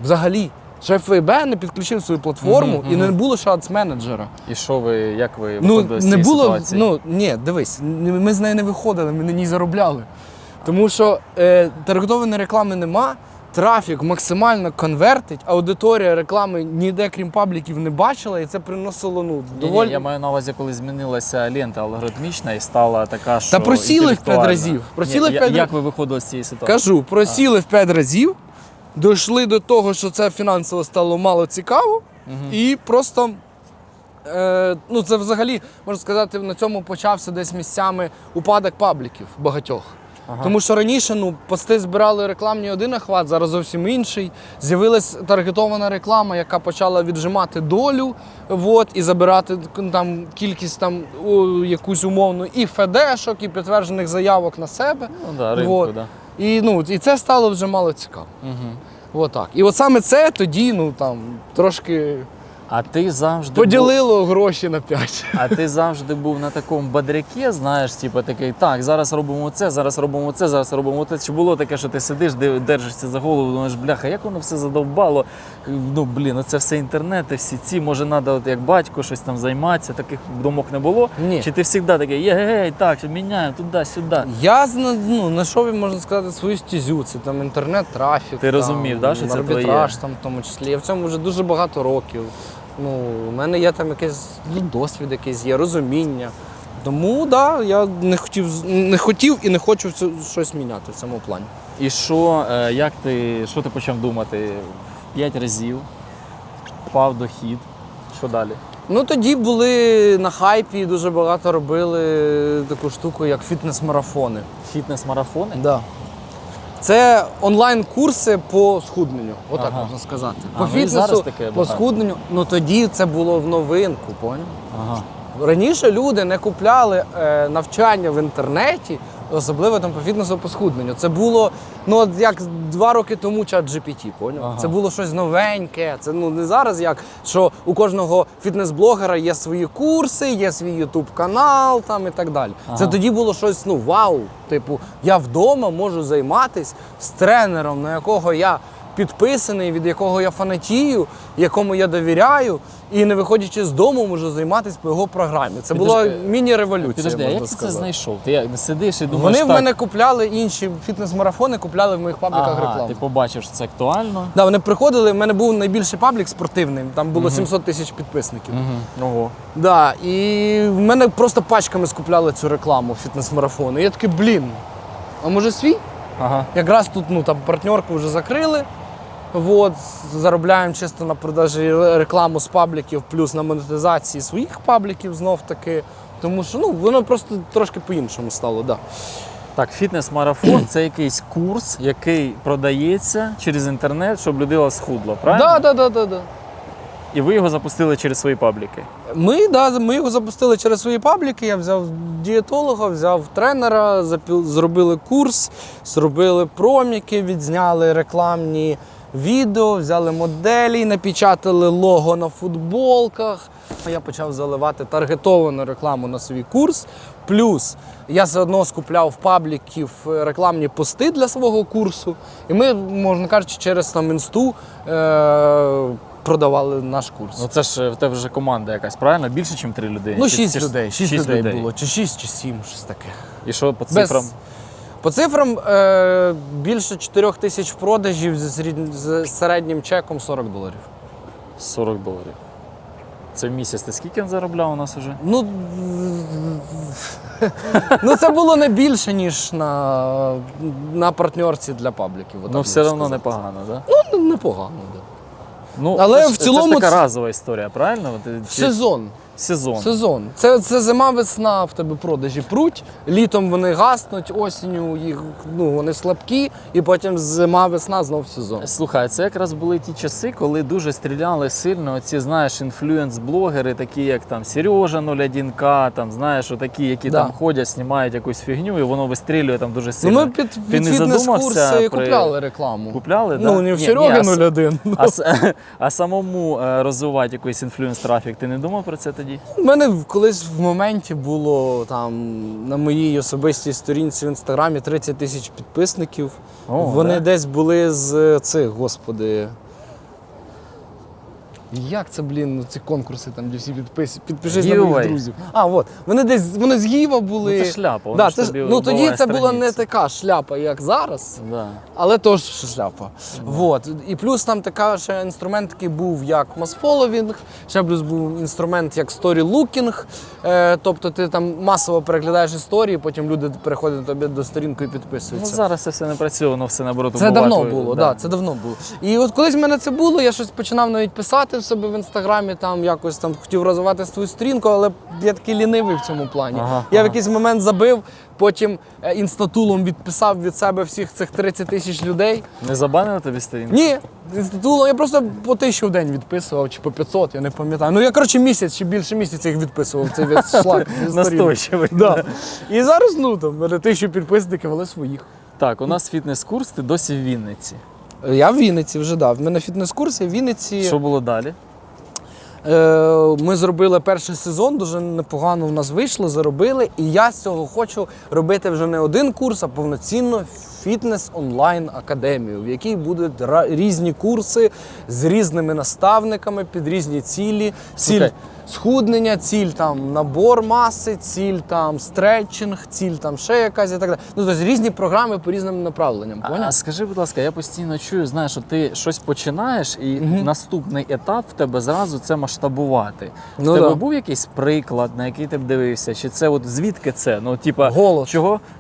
S1: Взагалі. Шеф ФБ не підключив свою платформу і не було ще адс-менеджера.
S2: І що ви, як ви виходили з
S1: не
S2: цієї
S1: було,
S2: ситуації?
S1: ні, дивись, ми з нею не виходили, ми на ній заробляли. Тому що таргетованої реклами нема, трафік максимально конвертить, аудиторія реклами ніде, крім пабліків, не бачила, і це приносило доволі...
S2: Ні, я маю на увазі, коли змінилася лента алгоритмічна і стала така, що
S1: Та просіли в 5
S2: інтелектуальна.
S1: разів. Просіли
S2: Ні,
S1: в 5
S2: як ви виходили з цієї ситуації?
S1: Кажу, просіли в 5 разів, дійшли до того, що це фінансово стало мало цікаво, і просто, це взагалі, можна сказати, на цьому почався десь місцями упадок пабліків багатьох. Тому що раніше пости збирали рекламні один охват, зараз зовсім інший. З'явилась таргетована реклама, яка почала віджимати долю і забирати кількість якусь умовну і ФДшок, і підтверджених заявок на себе.
S2: Ринку,
S1: І це стало вже мало цікаво. Отак. І от саме це тоді трошки
S2: А ти завжди
S1: поділило гроші на 5.
S2: А ти завжди був на такому бадряке, знаєш, такий, так, зараз робимо це, зараз робимо це, зараз робимо те. Чи було таке, що ти сидиш, держишся за голову, думаєш, бляха, як воно все задовбало? Це все інтернет, всі ці, може, треба, як батько, щось там займатися, таких думок не було?
S1: Ні.
S2: Чи ти завжди такий, гей, так, міняємо туди-сюди?
S1: Я знайшов, можна сказати, свою стезю. Це інтернет-трафік.
S2: Ти розумів, що це твоє?
S1: Арбітраж в тому числі. Я в цьому вже дуже багато років. У мене є якийсь досвід, якийсь є, розуміння. Тому, я не хотів і не хочу щось міняти в цьому плані.
S2: І що ти почав думати? 5 разів, впав дохід, що далі?
S1: Тоді були на хайпі, дуже багато робили таку штуку, як фітнес-марафони.
S2: Фітнес-марафони?
S1: Да. Це онлайн-курси по схудненню, отак можна сказати. По фітнесу, по схудненню. Тоді це було в новинку, поняв?
S2: Ага.
S1: Раніше люди не купляли навчання в інтернеті, особливо по фітнесу, по схудненню. Це було, як 2 роки тому ChatGPT, поняв?
S2: Ага.
S1: Це було щось новеньке. Це не зараз, що у кожного фітнес-блогера є свої курси, є свій YouTube-канал і так далі.
S2: Ага.
S1: Це тоді було щось, вау. Я вдома можу займатися з тренером, на якого я підписаний, від якого я фанатію, якому я довіряю, і не виходячи з дому, можу займатися по його програмі. Це була міні-революція,
S2: Підожди,
S1: можна
S2: як ти
S1: сказати.
S2: це знайшов? Ти як сидиш і думаєш,
S1: Вони в
S2: так,
S1: мене купляли інші фітнес-марафони, купляли в моїх пабліках рекламу.
S2: ти побачив, що це актуально.
S1: Да, вони приходили, в мене був найбільший паблік спортивний, там було 700 тисяч підписників.
S2: Ого.
S1: Да, і в мене просто пачками скупляли цю рекламу фітнес-марафони. І я такий, а може свій?
S2: Ага.
S1: Якраз тут партнерку вже закрили. Заробляємо чисто на продажі рекламу з пабліків, плюс на монетизації своїх пабліків знов таки. Тому що воно просто трошки по-іншому стало. Да.
S2: Так, фітнес-марафон – це якийсь курс, який продається через інтернет, щоб людина схудла, правильно?
S1: Да.
S2: І ви його запустили через свої пабліки.
S1: Ми його запустили через свої пабліки. Я взяв дієтолога, взяв тренера, зробили курс, зробили проміки, відзняли рекламні відео, взяли моделі, напечатали лого на футболках. Я почав заливати таргетовану рекламу на свій курс. Плюс я заодно скупляв в пабліків рекламні пости для свого курсу. І ми, можна кажучи, через інсту продавали наш курс.
S2: Це ж в тебе вже команда якась, правильно? Більше, ніж 3 людини?
S1: 6 людей. 6 людей було. Чи 6, чи 7, щось таке.
S2: І що по цифрам?
S1: По цифрам більше 4 тисяч продажів з середнім чеком $40.
S2: $40. Це в місяць ти скільки він заробляв у нас уже?
S1: Ну це було не більше, ніж на партнерці для пабліків.
S2: Ну, все одно непогано, так? Да?
S1: Ну, непогано, так.
S2: Ну,
S1: Але
S2: це
S1: в цілому
S2: це ж така
S1: це-
S2: разова історія, правильно?
S1: Сезон.
S2: Сезон.
S1: Це зима-весна в тебе продажі пруть, літом вони гаснуть, осінню їх, вони слабкі, і потім зима-весна знов сезон.
S2: Слухай, це якраз були ті часи, коли дуже стріляли сильно ці, знаєш, інфлюенс-блогери, такі як там Сережа 01К, там, знаєш, отакі, які
S1: Да.
S2: там ходять, знімають якусь фігню, і воно вистрілює там дуже
S1: Ну,
S2: сильно.
S1: ми під
S2: Ти не
S1: фітнес-курси
S2: задумався при-
S1: купляли рекламу.
S2: Купляли,
S1: Ну,
S2: да?
S1: не в
S2: Ні,
S1: Сереги
S2: ні,
S1: 01.
S2: а самому розвивати якийсь інфлюенс-трафік, ти не думав про це тоді?
S1: У мене колись в моменті було там на моїй особистій сторінці в інстаграмі 30 тисяч підписників.
S2: О,
S1: Вони
S2: да?
S1: десь були з цих, господи. Як це, ці конкурси, там, де всі підпишись на моїх
S2: Giveaway.
S1: друзів. Вони з Гіва були.
S2: Ну, це шляпа, воно
S1: Да,
S2: ж
S1: це
S2: тобі
S1: тоді
S2: вбиває
S1: це була не
S2: страниці.
S1: така шляпа, як зараз.
S2: Да.
S1: Але теж шляпа. Вот. І плюс там ще інструмент такий був, як mass-following, ще плюс був інструмент як story-looking. Тобто ти там масово переглядаєш історії, потім люди переходять до тебе до сторінки і
S2: Ну,
S1: підписуються.
S2: зараз це все не працює, воно все наоборот
S1: Це
S2: вбиває
S1: давно
S2: твою-
S1: було,
S2: да.
S1: це давно було. І от колись в мене це було, я щось починав навіть писати в себе в інстаграмі, там якось там хотів розвивати свою сторінку, але я такий лінивий в цьому плані. Я в якийсь момент забив, потім інстатулом відписав від себе всіх цих 30 тисяч людей.
S2: Не забанили тобі сторінку?
S1: Ні, інстатулом я просто по 1000 в день відписував, чи по 500, я не пам'ятаю. Ну я, коротше, місяць чи більше місяця їх відписував, цей весь шлак. зі сторінок.
S2: Настойчивий.
S1: Да. І зараз, там, в мене 1000 підписників, але своїх.
S2: Так, у нас фітнес-курс, ти досі в Вінниці.
S1: Я в Вінниці вже дав. В мене фітнес-курс, я в Вінниці.
S2: Що було далі?
S1: Ми зробили перший сезон, дуже непогано в нас вийшло, заробили. І я з цього хочу робити вже не один курс, а повноцінно фітнес-онлайн-академію, в якій будуть різні курси з різними наставниками під різні цілі. Ціль
S2: Слухай.
S1: схуднення, ціль там набор маси, ціль там стретчинг, ціль там ще якась і так далі. Ну, тобто різні програми по різним направленням.
S2: А
S1: Поняв?
S2: скажи, будь ласка, я постійно чую, знаєш, що ти щось починаєш, і наступний етап в тебе зразу це масштабувати.
S1: Ну
S2: в тебе
S1: да.
S2: був якийсь приклад, на який ти б дивився? Чи це от звідки це? Ну, типа,
S1: Голод.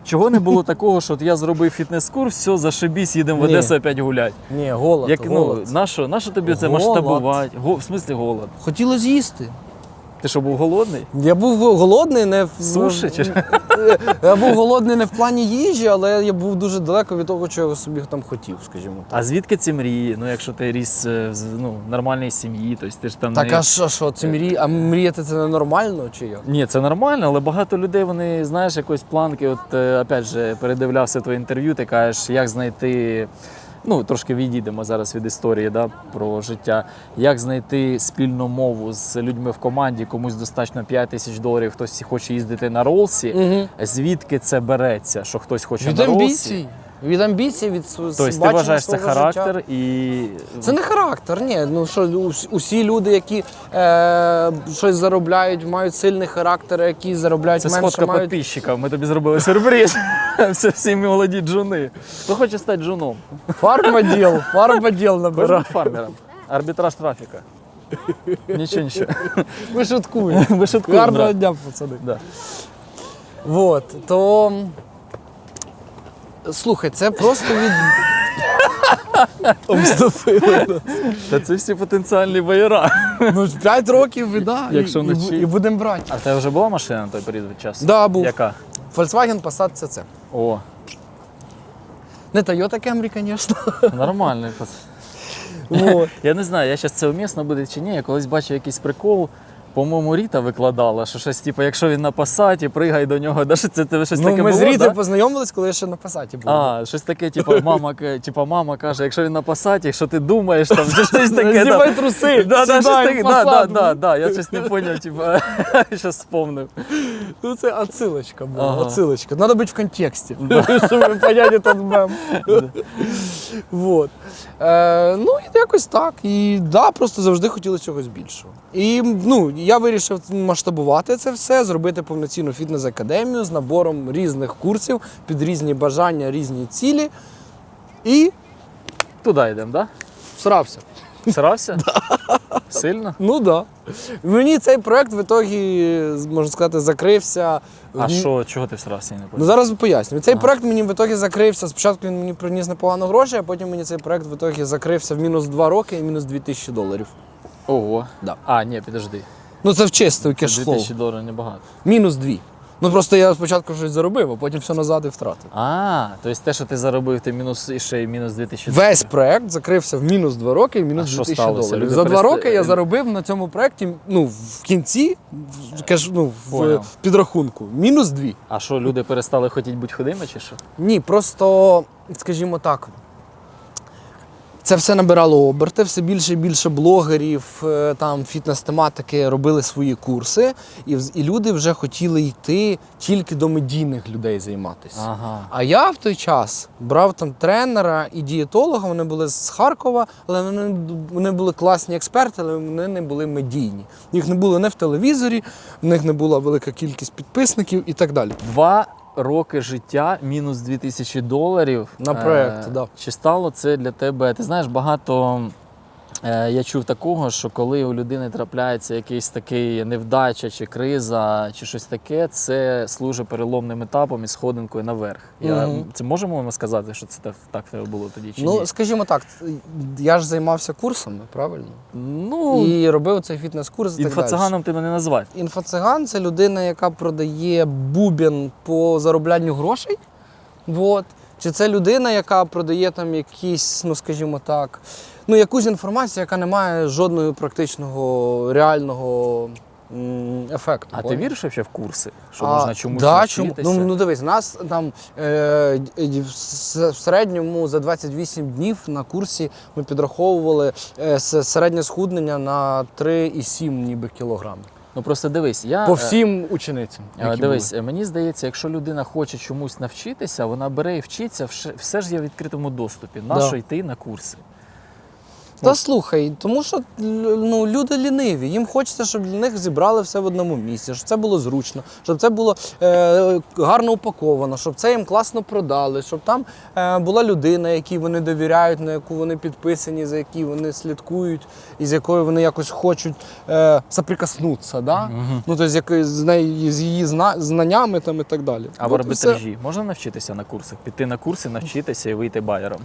S2: чого не було такого, що от я зробив фітнес-курс, все, зашибісь, їдемо в
S1: Ні.
S2: Одесу опять гулять.
S1: Ні, голод.
S2: Як,
S1: голод.
S2: ну, нащо тобі це
S1: Голод.
S2: масштабувати? В смислі голод?
S1: Хотілося з'їсти.
S2: Ти що, був голодний?
S1: Я був голодний не в
S2: Суші чи що?
S1: Я був голодний не в плані їжі, але я був дуже далеко від того, чого я собі там хотів, скажімо так.
S2: А звідки ці мрії? Ну, якщо ти ріс в нормальній сім'ї, то ти ж там
S1: Так,
S2: не...
S1: а що, це мрія? А мріяти це ненормально чи як?
S2: Ні, це нормально, але багато людей, вони, знаєш, якось планки, от, опять же, передивлявся твоє інтерв'ю, ти кажеш, як знайти, ну, трошки відійдемо зараз від історії, да, про життя, як знайти спільну мову з людьми в команді, комусь достатньо $5000, хтось хоче їздити на Ролсі, звідки це береться, що хтось хоче
S1: Від
S2: на Ролсі?
S1: амбіцій. Від амбіцій, від
S2: Тобто ти
S1: бачення
S2: вважаєш, це
S1: свого
S2: характер
S1: життя.
S2: і...
S1: Це не характер, ні. Ну що, усі люди, які щось заробляють, мають сильний характер, які заробляють
S2: Це
S1: менше,
S2: сходка
S1: мають...
S2: підписчиків, ми тобі зробили сюрприз. Це всі молоді джуни. Хто хоче стати джуном?
S1: Фармоділ набирає.
S2: Бажано фармером. Арбітраж трафіка. Нічого.
S1: Ви шуткуєте.
S2: Ви шуткуємо,
S1: Гарного
S2: брат.
S1: дня, пацани.
S2: Да.
S1: Вот, то... Слухай, це просто від... Обступили.
S2: Та це всі потенціальні боєра.
S1: Ну, 5 років, і да,
S2: Якщо
S1: і
S2: вночі.
S1: будемо брати.
S2: А в тебе вже була машина на той період часу?
S1: Да, був.
S2: Яка?
S1: Volkswagen Passat CC.
S2: О,
S1: Не Toyota Camry, звісно.
S2: нормальний.
S1: Вот.
S2: Я не знаю, я зараз це умісно буде чи ні. Я колись бачив якийсь прикол. По-моєму, Ріта викладала, що щось, типу, якщо він на Пасаті, пригай до нього. Да, що це тебе щось
S1: Ну,
S2: таке
S1: ми
S2: було,
S1: з Рітою
S2: да?
S1: познайомились, коли я ще на Passat був.
S2: А, щось таке, типу, мама каже, якщо він на Пасаті, що ти думаєш, там, чи щось таке.
S1: Знімай
S2: там.
S1: труси,
S2: Да,
S1: сідай
S2: щось
S1: в
S2: таке,
S1: Passat.
S2: да, я щось не зрозумів, типу, щось вспомнив.
S1: Ну, це отсилочка була,
S2: Ага.
S1: отсилочка. Надо бути в контексті, щоб ви поняли тот мем. Вот. Ну, і якось так. І да, просто завжди хотіли чогось більшого. І ну, я вирішив масштабувати це все, зробити повноцінну фітнес-академію з набором різних курсів під різні бажання, різні цілі. І
S2: Туди йдемо, так?
S1: всрався.
S2: Да? Срався? Сильно?
S1: Ну так. Да. Мені цей проект в ітогі, можна сказати, закрився.
S2: А що, чого ти всрався, я не
S1: Ну
S2: понял?
S1: зараз поясню. Цей проект мені в ітогі закрився. Спочатку він мені приніс непогано гроші, а потім мені цей проект в ітогі закрився в мінус 2 роки і мінус $2000.
S2: Ого.
S1: Да.
S2: А, ні, підожди.
S1: Ну це в чистий
S2: Це
S1: кешфлоу.
S2: $2000 небагато.
S1: Мінус 2. Ну просто я спочатку щось заробив, а потім все назад і втратив.
S2: А, тобто те, що ти заробив, ти мінус і ще й мінус 2000.
S1: Весь проект закрився в мінус 2 роки і мінус
S2: А що
S1: $2000.
S2: сталося? Люди
S1: За 2 роки я
S2: перестали-
S1: заробив на цьому проекті, ну, в кінці,
S2: Понял.
S1: в підрахунку, мінус 2.
S2: А що, люди перестали хотіти бути худими чи що?
S1: Ні, просто, скажімо так, це все набирало оберти, все більше і більше блогерів, там, фітнес-тематики робили свої курси, і люди вже хотіли йти тільки до медійних людей займатися.
S2: Ага.
S1: А я в той час брав там тренера і дієтолога, вони були з Харкова, але вони були класні експерти, але вони не були медійні. Їх не було не в телевізорі, в них не була велика кількість підписників і так далі.
S2: 2 роки життя, мінус $2000.
S1: На проект, да.
S2: Чи стало це для тебе? Ти знаєш, багато я чув такого, що коли у людини трапляється якийсь такий невдача чи криза, чи щось таке, це служить переломним етапом і сходинкою наверх. Це можемо ми сказати, що це так в тебе було тоді? Чи
S1: Ну,
S2: ні?
S1: скажімо так, я ж займався курсами, правильно?
S2: Ну,
S1: І робив цей фітнес-курс і так далі.
S2: інфоциганом ти мене назвав.
S1: Інфоциган – це людина, яка продає бубен по зароблянню грошей. Вот. Чи це людина, яка продає там якісь, ну скажімо так, ну якусь інформацію, яка не має жодного практичного, реального ефекту.
S2: А ти
S1: поняв?
S2: віриш ще в курси? Що можна чомусь
S1: да,
S2: навчитися?
S1: Ну дивись, у нас там в середньому за 28 днів на курсі ми підраховували середнє схуднення на 3,7 ніби кілограми.
S2: Ну просто дивись, я
S1: По всім ученицям. які
S2: дивись,
S1: були.
S2: мені здається, якщо людина хоче чомусь навчитися, вона бере і вчиться, все ж є в відкритому доступі. Нащо йти на курси?
S1: Та слухай, тому що ну, люди ліниві, їм хочеться, щоб для них зібрали все в одному місці, щоб це було зручно, щоб це було гарно упаковано, щоб це їм класно продали, щоб там була людина, якій вони довіряють, на яку вони підписані, за які вони слідкують і з якою вони якось хочуть соприкоснутися. Да? Ну, тобто з її знаннями там, і так далі.
S2: А в
S1: От і все.
S2: арбітражі можна навчитися на курсах? Піти на курси, навчитися і вийти байером?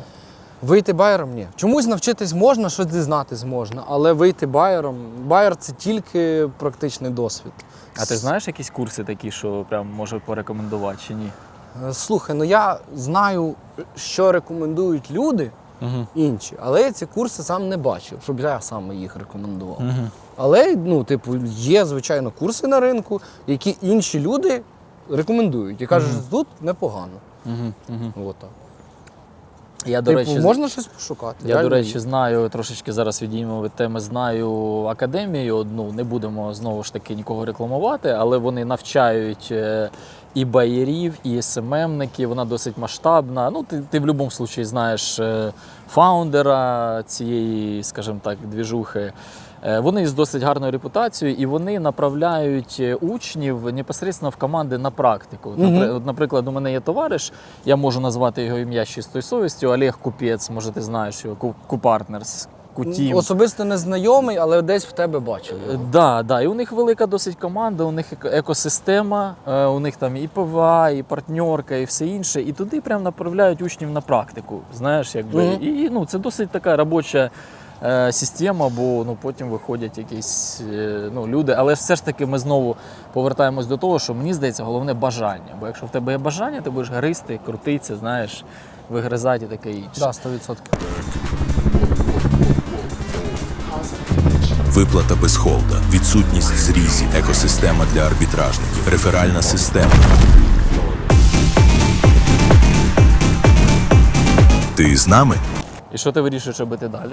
S1: Вийти байером – ні. Чомусь навчитись можна, щось дізнатись можна, але вийти байером – байер – це тільки практичний досвід.
S2: А ти знаєш якісь курси такі, що прям може порекомендувати чи ні?
S1: Слухай, ну я знаю, що рекомендують люди інші, але я ці курси сам не бачив, щоб я саме їх рекомендував. Але, ну, типу, є, звичайно, курси на ринку, які інші люди рекомендують і кажуть, що тут непогано. От так.
S2: Я, до
S1: Типу,
S2: речі,
S1: можна щось пошукати.
S2: Я, до
S1: реально
S2: речі,
S1: є.
S2: знаю, трошечки зараз відіймемо від теми, знаю академію одну, не будемо знову ж таки нікого рекламувати, але вони навчають і байерів, і СММників, вона досить масштабна. Ну, ти в будь-якому випадку знаєш фаундера цієї, скажімо так, двіжухи. Вони з досить гарною репутацією і вони направляють учнів непосередньо в команди на практику. От, наприклад, у мене є товариш, я можу назвати його ім'я з чистою совістю, Олег Купець, може ти знаєш його, Купартнерс, Кутім.
S1: Особисто не знайомий, але десь в тебе бачив.
S2: Да, і у них велика досить команда, у них екосистема, у них там і ПВА, і партнерка, і все інше. І туди прям направляють учнів на практику. Знаєш, якби. І ну, це досить така робоча система, бо ну, потім виходять якісь люди. Але все ж таки ми знову повертаємось до того, що мені здається, головне бажання. Бо якщо в тебе є бажання, ти будеш гристи, крутитися, знаєш, вигризати і таке інше.
S1: Да, 100%.
S3: Виплата без холда, відсутність зрізів, екосистема для арбітражників, реферальна система. Ти з нами?
S2: І що ти вирішуєш робити далі?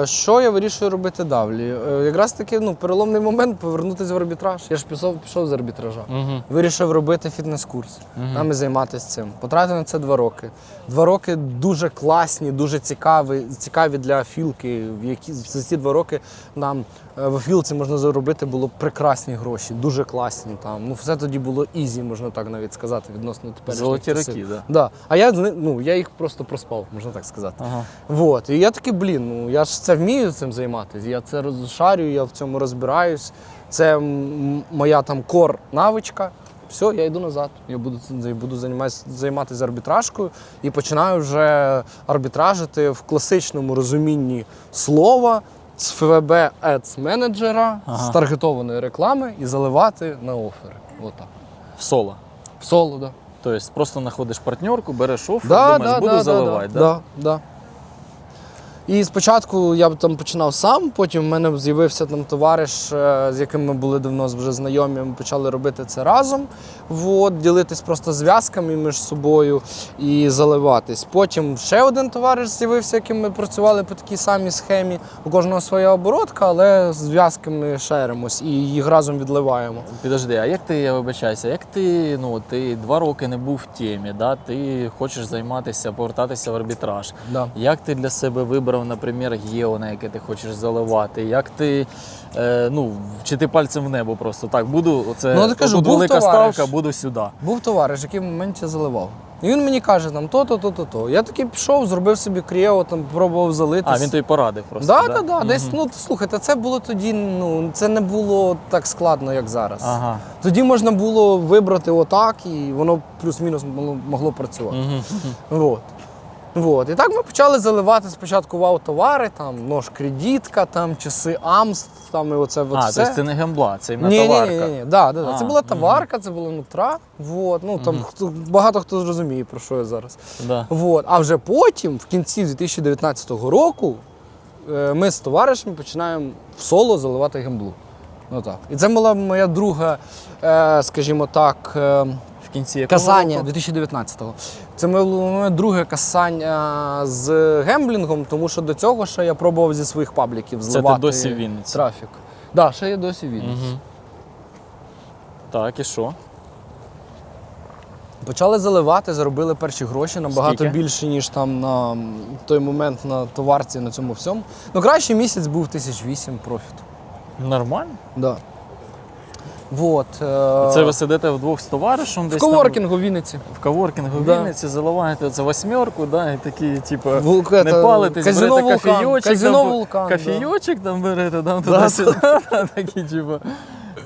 S1: Що я вирішую робити далі? Якраз таки переломний момент повернутися в арбітраж. Я ж пішов з арбітража. Вирішив робити фітнес-курс, там і займатися цим. Потратив на це 2 роки. 2 роки дуже класні, дуже цікаві для філки. За ці 2 роки нам в філці можна заробити було прекрасні гроші, дуже класні. Там. Все тоді було ізі, можна так навіть сказати, відносно теперішніх
S2: Золоті
S1: часів.
S2: роки, так.
S1: Да. А я їх просто проспав, можна так сказати.
S2: Ага.
S1: Вот. І я такий, ну я ж це вмію цим займатися. Я це розшарюю, я в цьому розбираюсь. Це моя там кор навичка. Все, я йду назад. Я буду займатися арбітражкою і починаю вже арбітражити в класичному розумінні слова з ФВБ Ads менеджера, з таргетованої реклами і заливати на офери. Отак.
S2: В соло.
S1: В соло, так.
S2: Тобто просто знаходиш партнерку, береш офер, думаєш, буду заливати, да?
S1: Да. І спочатку я там починав сам, потім в мене з'явився там товариш, з яким ми були давно вже знайомі, ми почали робити це разом, ділитись просто зв'язками між собою і заливатись. Потім ще один товариш з'явився, яким ми працювали по такій самій схемі. У кожного своя оборотка, але зв'язками шеримось і їх разом відливаємо.
S2: Підожди, а як ти, я вибачаюся, як ти, ти 2 роки не був в темі, да? Ти хочеш займатися, повертатися в арбітраж.
S1: Да.
S2: Як ти для себе вибрав, наприклад, гео, на яке ти хочеш заливати? Як ти, чи ти пальцем в небо просто так,
S1: я кажу,
S2: тут
S1: був
S2: велика
S1: товариш.
S2: ставка, буду сюди.
S1: Був товариш, який в моменті заливав. І він мені каже, там, то. Я таки пішов, зробив собі кріо, там, пробував залитись.
S2: А, він тобі порадив просто,
S1: Да. Десь, слухайте, це було тоді, це не було так складно, як зараз.
S2: Ага.
S1: Тоді можна було вибрати отак, і воно плюс-мінус могло працювати. І так ми почали заливати спочатку вау-товари, там, нож-кредитка, там, часи АМС, там, і оце все.
S2: Тобто це не гембла, це іменно товарка.
S1: Ні. Да. Це була товарка, це була нутра. Багато хто зрозуміє, про що я зараз.
S2: Да.
S1: А вже потім, в кінці 2019 року, ми з товаришем починаємо в соло заливати гемблу. Отак. І це була моя друга, скажімо так,
S2: В кінці якого
S1: касання
S2: року?
S1: 2019-го. Це моє друге касання з гемблінгом, тому що до цього ще я пробував зі своїх пабліків зливати
S2: ти досі в Вінниці?
S1: трафік. Так, ще я досі в Вінниці.
S2: Так, і що?
S1: Почали заливати, заробили перші гроші набагато
S2: Скільки?
S1: більше, ніж там на той момент на товарці, на цьому всьому. Кращий місяць був 1008 профіт.
S2: Нормально?
S1: Да.
S2: Це ви сидите вдвох з товаришем
S1: в
S2: десь
S1: коворкінгу в Вінниці.
S2: там, в коворкінгу в
S1: Да.
S2: Вінниці, заливаєте це 8, да, і такі, типу,
S1: Вулка-
S2: не палитесь,
S1: казино
S2: берете
S1: «Вулкан»,
S2: кофійочок,
S1: казино
S2: там,
S1: «Вулкан»,
S2: кофійочок там берете, там
S1: Да.
S2: туди-сюди, такі, типу,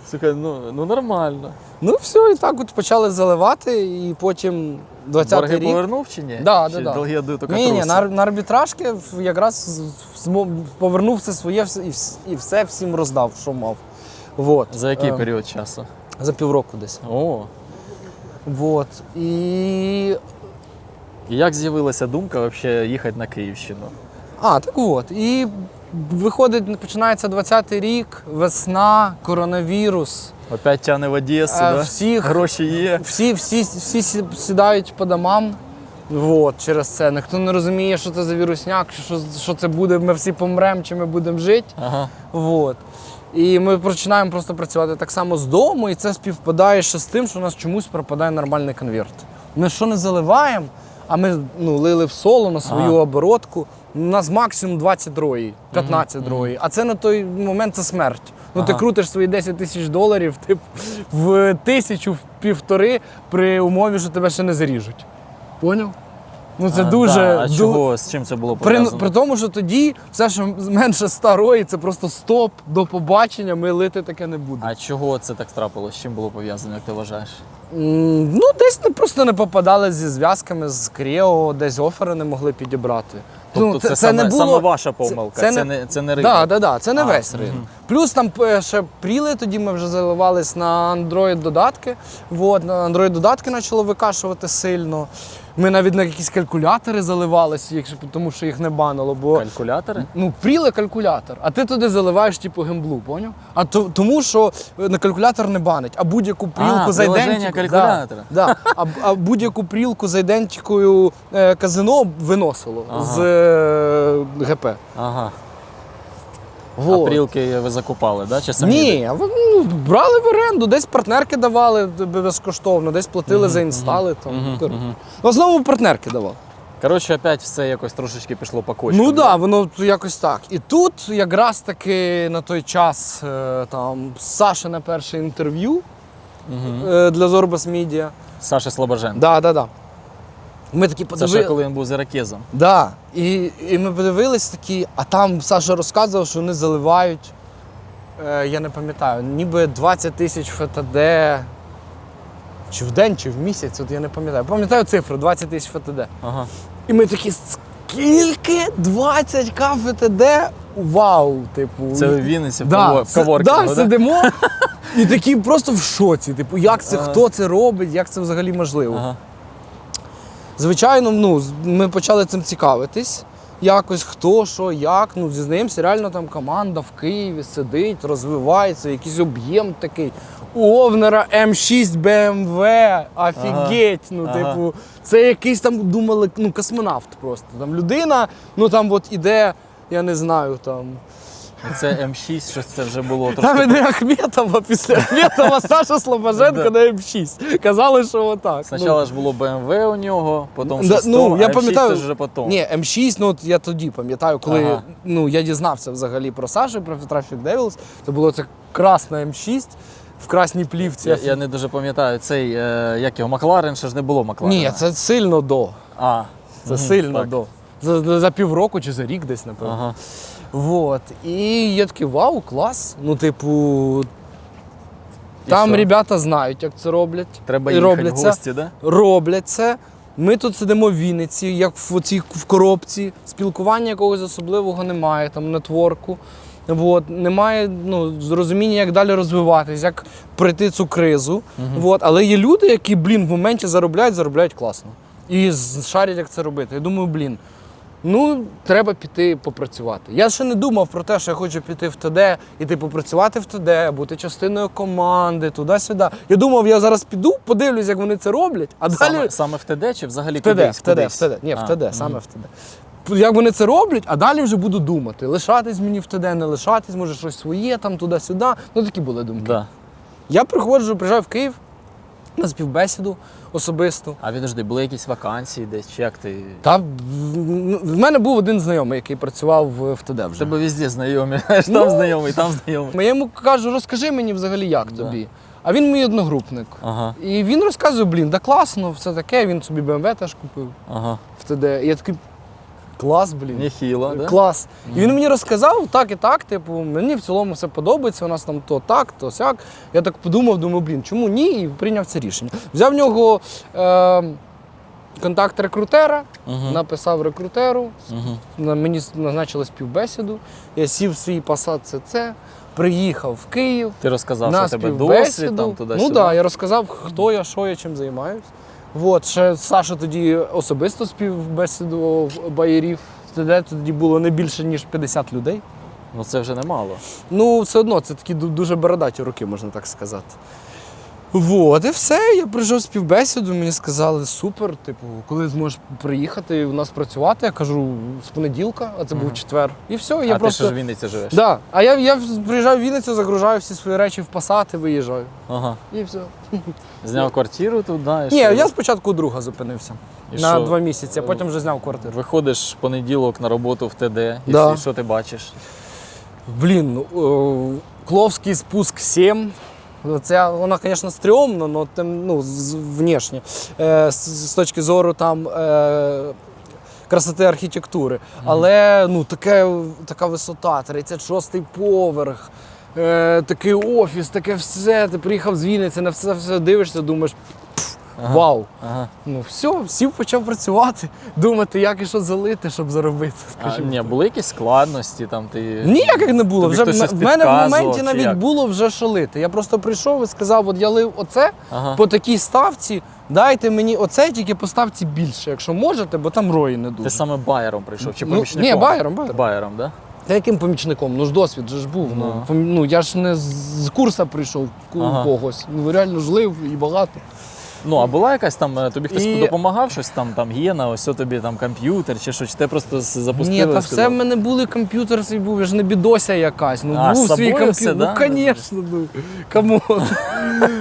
S2: слухай, ну нормально.
S1: Все, і так от почали заливати, і потім 20-й
S2: Борги
S1: рік.
S2: повернув чи ні?
S1: Да.
S2: Чи долги я тільки
S1: Ні,
S2: трусив?
S1: на арбітражки якраз повернув все своє і все всім роздав, що мав.
S2: За який період часу?
S1: За півроку десь.
S2: О,
S1: І
S2: і як з'явилася думка взагалі їхати на Київщину?
S1: І виходить, починається 20-й рік, весна, коронавірус.
S2: Опять тягне в Одесу, да? Гроші є.
S1: Всі сідають по домам. Через це. Ніхто не розуміє, що це за вірусняк, що це буде, ми всі помремо, чи ми будемо жити.
S2: Ага.
S1: І ми починаємо просто працювати так само з дому, і це співпадає ще з тим, що у нас чомусь пропадає нормальний конверт. Ми що не заливаємо, а ми лили в соло на свою оборотку. У нас максимум 20 дрої, 15 дрої, а це на той момент це смерть. Ти крутиш свої $10 000 в 1000, в 1,5 при умові, що тебе ще не заріжуть. Поняв? Це дуже...
S2: А чого, з чим це було пов'язано?
S1: При тому, що тоді все, що менше 100 рої, це просто стоп, до побачення, ми лити таке не будемо.
S2: А чого це так трапилось? З чим було пов'язано, як ти вважаєш?
S1: Десь просто не попадали зі зв'язками з Кріо, десь офери не могли підібрати.
S2: Тобто це саме ваша помилка, це не ринок?
S1: Так, це не весь ринок. Плюс там ще пріли, тоді ми вже заливались на Android-додатки. На Android-додатки почало викашувати сильно. Ми навіть на якісь калькулятори заливалися, тому що їх не банило.
S2: Калькулятори?
S1: Пріли калькулятор, а ти туди заливаєш гемблу, поняв? Тому що на калькулятор не банить, а будь-яку прілку з ідентикою.
S2: Калькулятора.
S1: А будь-яку прілку з ідентикою казино виносило з ГП.
S2: Ага. А прілки ви закупали, да? Чи самі?
S1: Ні, брали в оренду, десь партнерки давали безкоштовно, десь платили за інстали. В основному партнерки давали.
S2: Коротше, опять все якось трошечки пішло по кочкам.
S1: Воно якось так. І тут якраз таки на той час Саша на перше інтерв'ю для Зорбас Media.
S2: Саша Слобоженко.
S1: Да. Ми такі
S2: Це
S1: подивилися.
S2: ще коли він був з ірокезом.
S1: Да. І ми подивились такі, а там Саша розказував, що вони заливають, я не пам'ятаю, ніби 20 тисяч ФТД. Чи в день, чи в місяць, от я не пам'ятаю. Пам'ятаю цифру 20 тисяч ФТД.
S2: Ага.
S1: І ми такі, скільки? 20к ФТД? Вау, типу.
S2: Це в Вінниці в
S1: Да,
S2: коворкінгу, да?
S1: сидимо і такі просто в шоці. Типу, як це,
S2: Ага.
S1: хто це робить, як це взагалі можливо.
S2: Ага.
S1: Звичайно, ми почали цим цікавитись. Якось хто, що, як. Дізнаємося, реально там команда в Києві сидить, розвивається, якийсь об'єм такий. У Овнера М6 BMW, офігеть.
S2: Ага.
S1: Типу, це якийсь там, думали, космонавт просто. Там людина, там от іде, я не знаю, там.
S2: Це М6, щось це вже було
S1: Там
S2: трошки.
S1: іде Ахметова, після Ахметова Саша Слобоженко на М6. Казали, що отак.
S2: Спочатку ж було BMW у нього, потім
S1: Да,
S2: 600,
S1: я
S2: а М6
S1: пам'ятаю,
S2: це ж вже потім.
S1: Ні, М6, от я тоді пам'ятаю, коли
S2: Ага.
S1: я дізнався взагалі про Сашу, про Traffic Devils, це було це красна М6 в красній плівці.
S2: Я не дуже пам'ятаю цей, як його, Макларен, ще ж не було Макларена.
S1: Ні, це сильно до.
S2: А,
S1: Це сильно
S2: так.
S1: до. За півроку чи за рік десь, напевно.
S2: Ага.
S1: Вот. І я такий, вау, клас. Там
S2: що?
S1: ребята знають, як це роблять.
S2: Треба
S1: І
S2: їхати
S1: роблять
S2: в
S1: це.
S2: гості, да?
S1: Роблять це. Ми тут сидимо в Вінниці, як в коробці. Спілкування якогось особливого немає, там нетворку. Немає розуміння, як далі розвиватись, як пройти цю кризу. Але є люди, які, в моменті заробляють класно. І шарять, як це робити. Я думаю, треба піти попрацювати. Я ще не думав про те, що я хочу піти в ТД, іти попрацювати в ТД, бути частиною команди, туди-сюди. Я думав, я зараз піду, подивлюсь, як вони це роблять, а далі...
S2: Саме в ТД чи взагалі
S1: В ТД,
S2: кудись?
S1: в ТД. Ні, в ТД, саме в ТД. Як вони це роблять, а далі вже буду думати, лишатись мені в ТД, не лишатись, може щось своє, там, туди-сюди. Такі були думки.
S2: Да.
S1: Я приїжджаю в Київ на співбесіду особисту.
S2: А відожди, були якісь вакансії десь, чи як ти?
S1: В мене був один знайомий, який працював в ТД вже.
S2: Тебе везде знайомі, там знайомий, там знайомий.
S1: Я йому кажу, розкажи мені взагалі, як тобі. А він мій одногрупник.
S2: Ага,
S1: І він розказує, да класно, все таке, він собі BMW теж купив
S2: ага.
S1: в ТД. І я такий, клас,
S2: Нехило, да?
S1: клас. І він мені розказав так і так, мені в цілому все подобається, у нас там то так, то сяк. Я так подумав, думаю, чому ні? І прийняв це рішення. Взяв в нього контакт рекрутера, написав рекрутеру, мені назначили співбесіду, я сів в свій Passat CC, приїхав в Київ.
S2: Ти розказав,
S1: на
S2: що тебе
S1: співбесіду.
S2: досвід, там туди-сюди.
S1: Так, я розказав, хто я, що я, чим займаюсь. Ще Саша тоді особисто співбесідував байерів. Тоді було не більше, ніж 50 людей.
S2: Ну це вже немало.
S1: Все одно, це такі дуже бородаті роки, можна так сказати. І все, я прийшов співбесіду, мені сказали, супер, коли зможеш приїхати у нас працювати, я кажу, з понеділка, а це був четвер. І все, я
S2: А
S1: просто...
S2: ти ще ж в Вінниці живеш?
S1: Да. А я приїжджаю в Вінницю, загружаю всі свої речі в Passat і виїжджаю.
S2: Ага.
S1: І все.
S2: Зняв квартиру тут, да? І
S1: Ні,
S2: що?
S1: я спочатку у друга зупинився.
S2: І
S1: На
S2: що?
S1: 2 місяці, а потім вже зняв квартиру.
S2: Виходиш в понеділок на роботу в ТД,
S1: Да.
S2: і що ти бачиш?
S1: Кловський спуск 7. Це, вона, звісно, стрьомно, але внешне, з точки зору красоти архітектури. Але така висота, 36-й поверх, такий офіс, таке все. Ти приїхав з Вінниці, на все дивишся, думаєш, вау.
S2: Ага.
S1: Все, сів, почав працювати, думати, як і що залити, щоб заробити.
S2: Ні, були якісь складності там ти.
S1: Ніяких не було.
S2: Тобі
S1: Вже
S2: хтось щось
S1: в мене в
S2: підказував,
S1: моменті
S2: чи
S1: навіть
S2: як?
S1: було вже що лити. Я просто прийшов і сказав, я лив оце
S2: Ага.
S1: по такій ставці, дайте мені оце, тільки по ставці більше, якщо можете, бо там рої не дуже.
S2: Ти саме байером прийшов чи
S1: Ну,
S2: помічником?
S1: ні, байером.
S2: Байером, да?
S1: Та яким помічником? ж досвід же ж був. Я ж не з курсу прийшов
S2: Ага.
S1: когось. Реально ж лив і багато.
S2: Ну, а була якась там, тобі хтось
S1: І-
S2: допомагав, щось там гієна, ось тобі там комп'ютер чи що, чи ти просто запустив?
S1: Ні,
S2: і
S1: та
S2: сказав?
S1: все в мене були, комп'ютер свій був, я ж не бідося якась.
S2: А,
S1: Був
S2: з
S1: свій
S2: собою все,
S1: комп'ютер.
S2: да?
S1: Звісно, камон.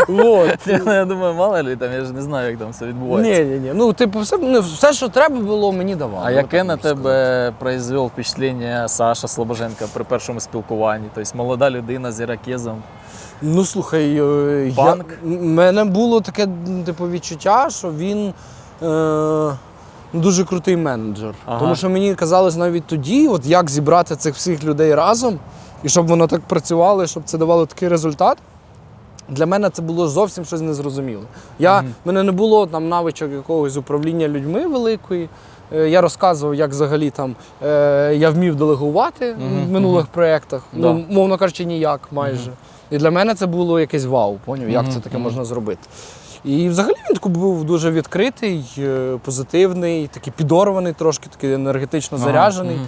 S1: Вот.
S2: Я думаю, мало ли, там, я ж не знаю, як там все відбувається.
S1: Ні. Все, що треба було, мені давали.
S2: А яке
S1: отак
S2: на
S1: можу сказати.
S2: тебе произвел впечатлення Саша Слобоженко при першому спілкуванні? Тобто молода людина з ірокезом.
S1: Слухай,
S2: Панк?
S1: в мене було таке відчуття, що він дуже крутий менеджер.
S2: Ага.
S1: Тому що мені казалось навіть тоді, от як зібрати цих всіх людей разом, і щоб воно так працювало, і щоб це давало такий результат. Для мене це було зовсім щось незрозуміле. В мене не було там навичок якогось управління людьми великої. Я розказував, як взагалі там я вмів делегувати в минулих проєктах.
S2: Да.
S1: Ну, мовно кажучи, ніяк майже. І для мене це було якесь вау, поняв, як це таке можна зробити. І взагалі він такий був дуже відкритий, позитивний, такий підорваний, трошки такий енергетично заряджений.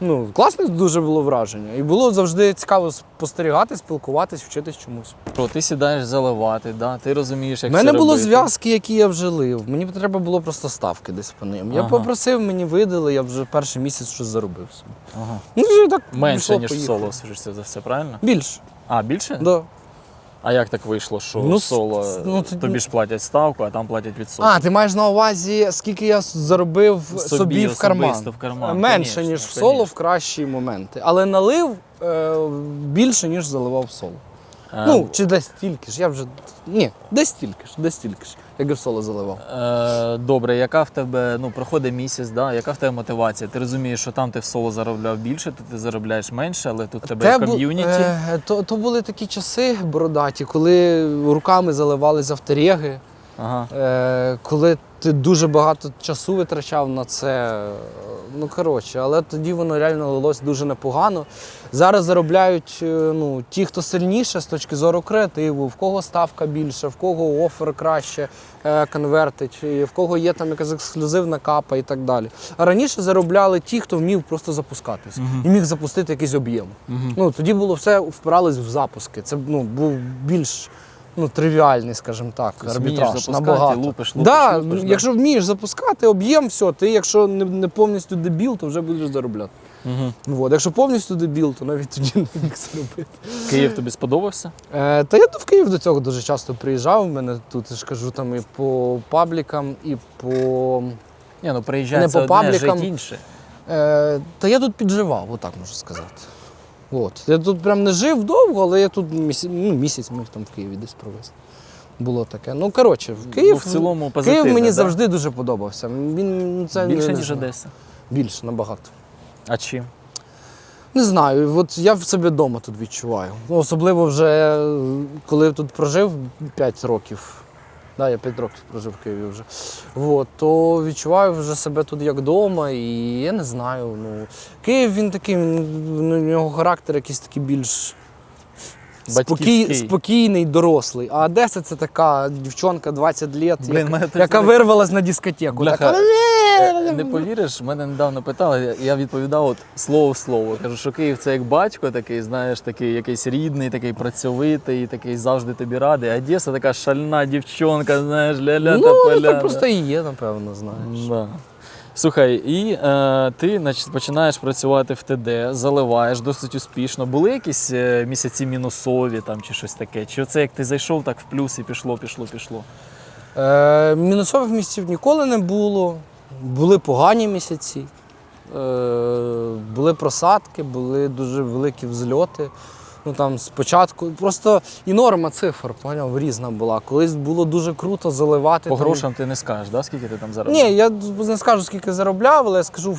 S1: Ну, класне дуже було враження. І було завжди цікаво спостерігати, спілкуватись, вчитись чомусь.
S2: Ти сідаєш заливати, да? Ти розумієш, як
S1: У мене
S2: це
S1: було
S2: робити.
S1: зв'язки, які я вже лив. Мені треба було просто ставки десь по ним. Я попросив, мені видали, я вже перший місяць щось заробив собі.
S2: Ага.
S1: Ну, вже так
S2: Менше,
S1: пішло,
S2: ніж в
S1: поїхало.
S2: соло, скажімо, за все, правильно?
S1: Більше.
S2: А, більше?
S1: Да.
S2: А як так вийшло, що
S1: Ну,
S2: соло
S1: ну,
S2: тобі ж платять ставку, а там платять відсоток?
S1: А, ти маєш на увазі, скільки я заробив собі в карман?
S2: особисто в карман,
S1: Менше,
S2: конечно,
S1: ніж в соло
S2: конечно.
S1: в кращі моменти. Але налив більше, ніж заливав в соло. Ну, чи десь стільки ж, я вже... Ні, десь стільки ж, як і в соло заливав.
S2: Добре, яка в тебе, ну, проходить місяць, да? Яка в тебе мотивація? Ти розумієш, що там ти в соло заробляв більше, тут ти заробляєш менше, але тут в тебе є ком'юніті.
S1: То були такі часи бородаті, коли руками заливались автореги, коли ти дуже багато часу витрачав на це. Ну, коротше, але тоді воно реально лилось дуже непогано. Зараз заробляють ті, хто сильніше з точки зору креативу, в кого ставка більша, в кого офер краще конвертить, в кого є там якась ексклюзивна капа і так далі. А раніше заробляли ті, хто вмів просто запускатись і міг запустити якийсь об'єм. Ну, тоді було все впиралось в запуски. Це був більш тривіальний, скажімо так, арбітраж. Набагато.
S2: Лупиш,
S1: Да, якщо вмієш запускати об'єм, все, ти якщо не повністю дебіл, то вже будеш заробляти. От. Якщо повністю дебіл, то навіть тоді не міг заробити.
S2: Київ тобі сподобався?
S1: Та я в Київ до цього дуже часто приїжджав. У мене тут, я ж кажу, там і по паблікам, і по...
S2: Ні, ну приїжджати
S1: Не
S2: це
S1: по
S2: одне,
S1: паблікам.
S2: жить інше.
S1: Та я тут підживав, отак можу сказати. От. Я тут прям не жив довго, але я тут місяць міг там в Києві десь провести. Було таке. Ну, коротше, Київ,
S2: в цілому позитивне,
S1: Київ мені
S2: да?
S1: завжди дуже подобався. Це
S2: Більше,
S1: не
S2: ніж
S1: знаю.
S2: Одеса.
S1: Більше, набагато.
S2: А чим?
S1: Не знаю, от я в себе вдома тут відчуваю. Ну, особливо вже, коли я тут прожив 5 років. Да, я 5 років прожив в Києві вже. От, то відчуваю вже себе тут як вдома, і я не знаю. Київ він такий, у нього характер якийсь такий більш спокійний, дорослий. А Одеса це така дівчонка 20 років, яка вирвалась на дискотеку.
S2: Бляха,
S1: Така...
S2: не повіриш, мене недавно питали, я відповідав от слово в слово. Кажу, що Київ це як батько такий, знаєш, такий якийсь рідний, такий працьовитий, такий завжди тобі радий. А Одеса така шальна дівчонка, знаєш, ля-ля та поля.
S1: Так просто і є, напевно, знаєш.
S2: Да. Слухай, і ти починаєш працювати в ТД, заливаєш досить успішно. Були якісь місяці мінусові там, чи щось таке? Чи оце як ти зайшов так в плюс і пішло?
S1: Мінусових місяців ніколи не було. Були погані місяці, були просадки, були дуже великі взльоти. Ну там спочатку просто і норма цифр, поняв, різна була. Колись було дуже круто заливати.
S2: По
S1: там...
S2: грошам ти не скажеш, да? Скільки ти там заробляв?
S1: Ні, я не скажу, скільки заробляв, але я скажу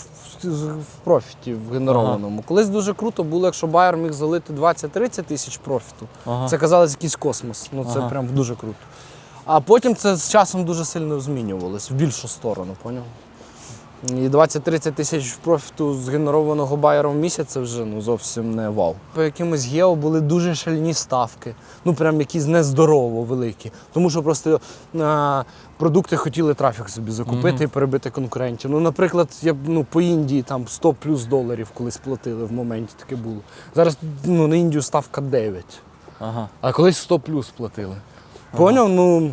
S1: в профіті, в генерованому. Колись дуже круто було, якщо байер міг залити 20-30 тисяч профіту. Це казалось якийсь космос. Ну це прям дуже круто. А потім це з часом дуже сильно змінювалось в більшу сторону, поняв? І 20-30 тисяч профіту згенерованого байером в місяць це вже зовсім не вау. По якимось гео були дуже шальні ставки, прям якісь нездорово великі. Тому що просто продукти хотіли трафік собі закупити і перебити конкурентів. Наприклад, по Індії там 100 плюс доларів колись платили в моменті, таке було. Зараз на Індію ставка 9, а колись 100 плюс платили. Поняв?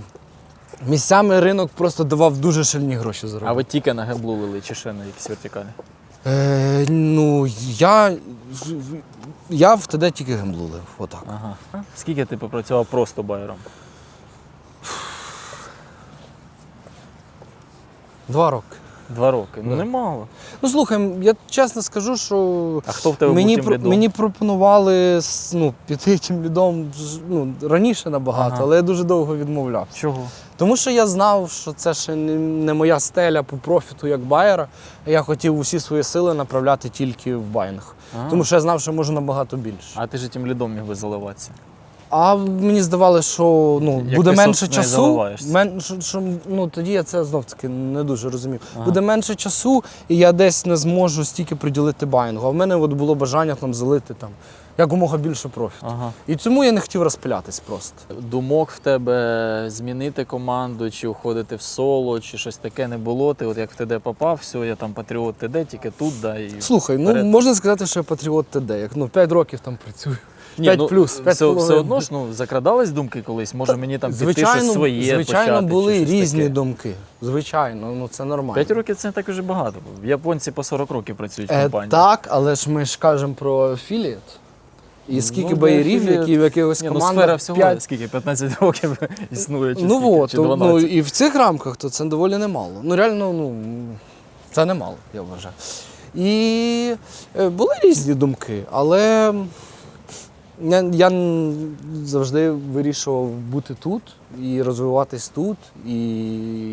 S1: Місцями ринок просто давав дуже шальні гроші заробити.
S2: А ви тільки на геблу лили чи ще на якісь вертикалі?
S1: Я в ТД тільки гемблулив, отак.
S2: Скільки ти попрацював просто байером?
S1: 2 роки.
S2: 2 роки. Ну немало.
S1: Слухай, я чесно скажу, що
S2: А хто в тебе був тим лідом?
S1: мені пропонували піти тим лідом раніше набагато, але я дуже довго відмовлявся.
S2: Чого?
S1: Тому що я знав, що це ще не моя стеля по профіту як байера. Я хотів усі свої сили направляти тільки в байнг. Тому що я знав, що можу набагато більше.
S2: А ти ж тим лідом міг би заливатися.
S1: А мені здавалося, що
S2: Як
S1: буде
S2: ти,
S1: менше
S2: собственно, і
S1: часу.
S2: заливаєшся.
S1: Тоді я це знов-таки не дуже розумів. Буде менше часу, і я десь не зможу стільки приділити байнгу. А в мене от було бажання там залити там якомога більше профіту.
S2: Ага.
S1: І тому я не хотів розпилятись просто.
S2: Думок в тебе змінити команду, чи уходити в соло, чи щось таке не було. Ти от як в ТД попав, все, я там патріот ТД, тільки тут, да, і
S1: Слухай,
S2: вперед.
S1: можна сказати, що я патріот ТД. Як 5 років там працюю. 5 плюс, 5
S2: все одно ж закрадались думки колись, може мені там піти щось своє
S1: звичайно,
S2: почати,
S1: були
S2: чи щось
S1: різні
S2: таке.
S1: думки. Звичайно, це нормально.
S2: 5 років це не так уже багато. Японці по 40 років працюють в компанії.
S1: Так, але ж ми ж кажемо про афілієт. І скільки
S2: Ну,
S1: байерів,
S2: афілієт-
S1: які в якихось
S2: Ні,
S1: командах
S2: сфера всього
S1: 5.
S2: скільки, 15 років існує, чи,
S1: Ну
S2: скільки,
S1: от,
S2: чи 12.
S1: і в цих рамках то це доволі немало. Ну реально, це немало, я вважаю. І були різні думки, але я завжди вирішував бути тут і розвиватись тут, і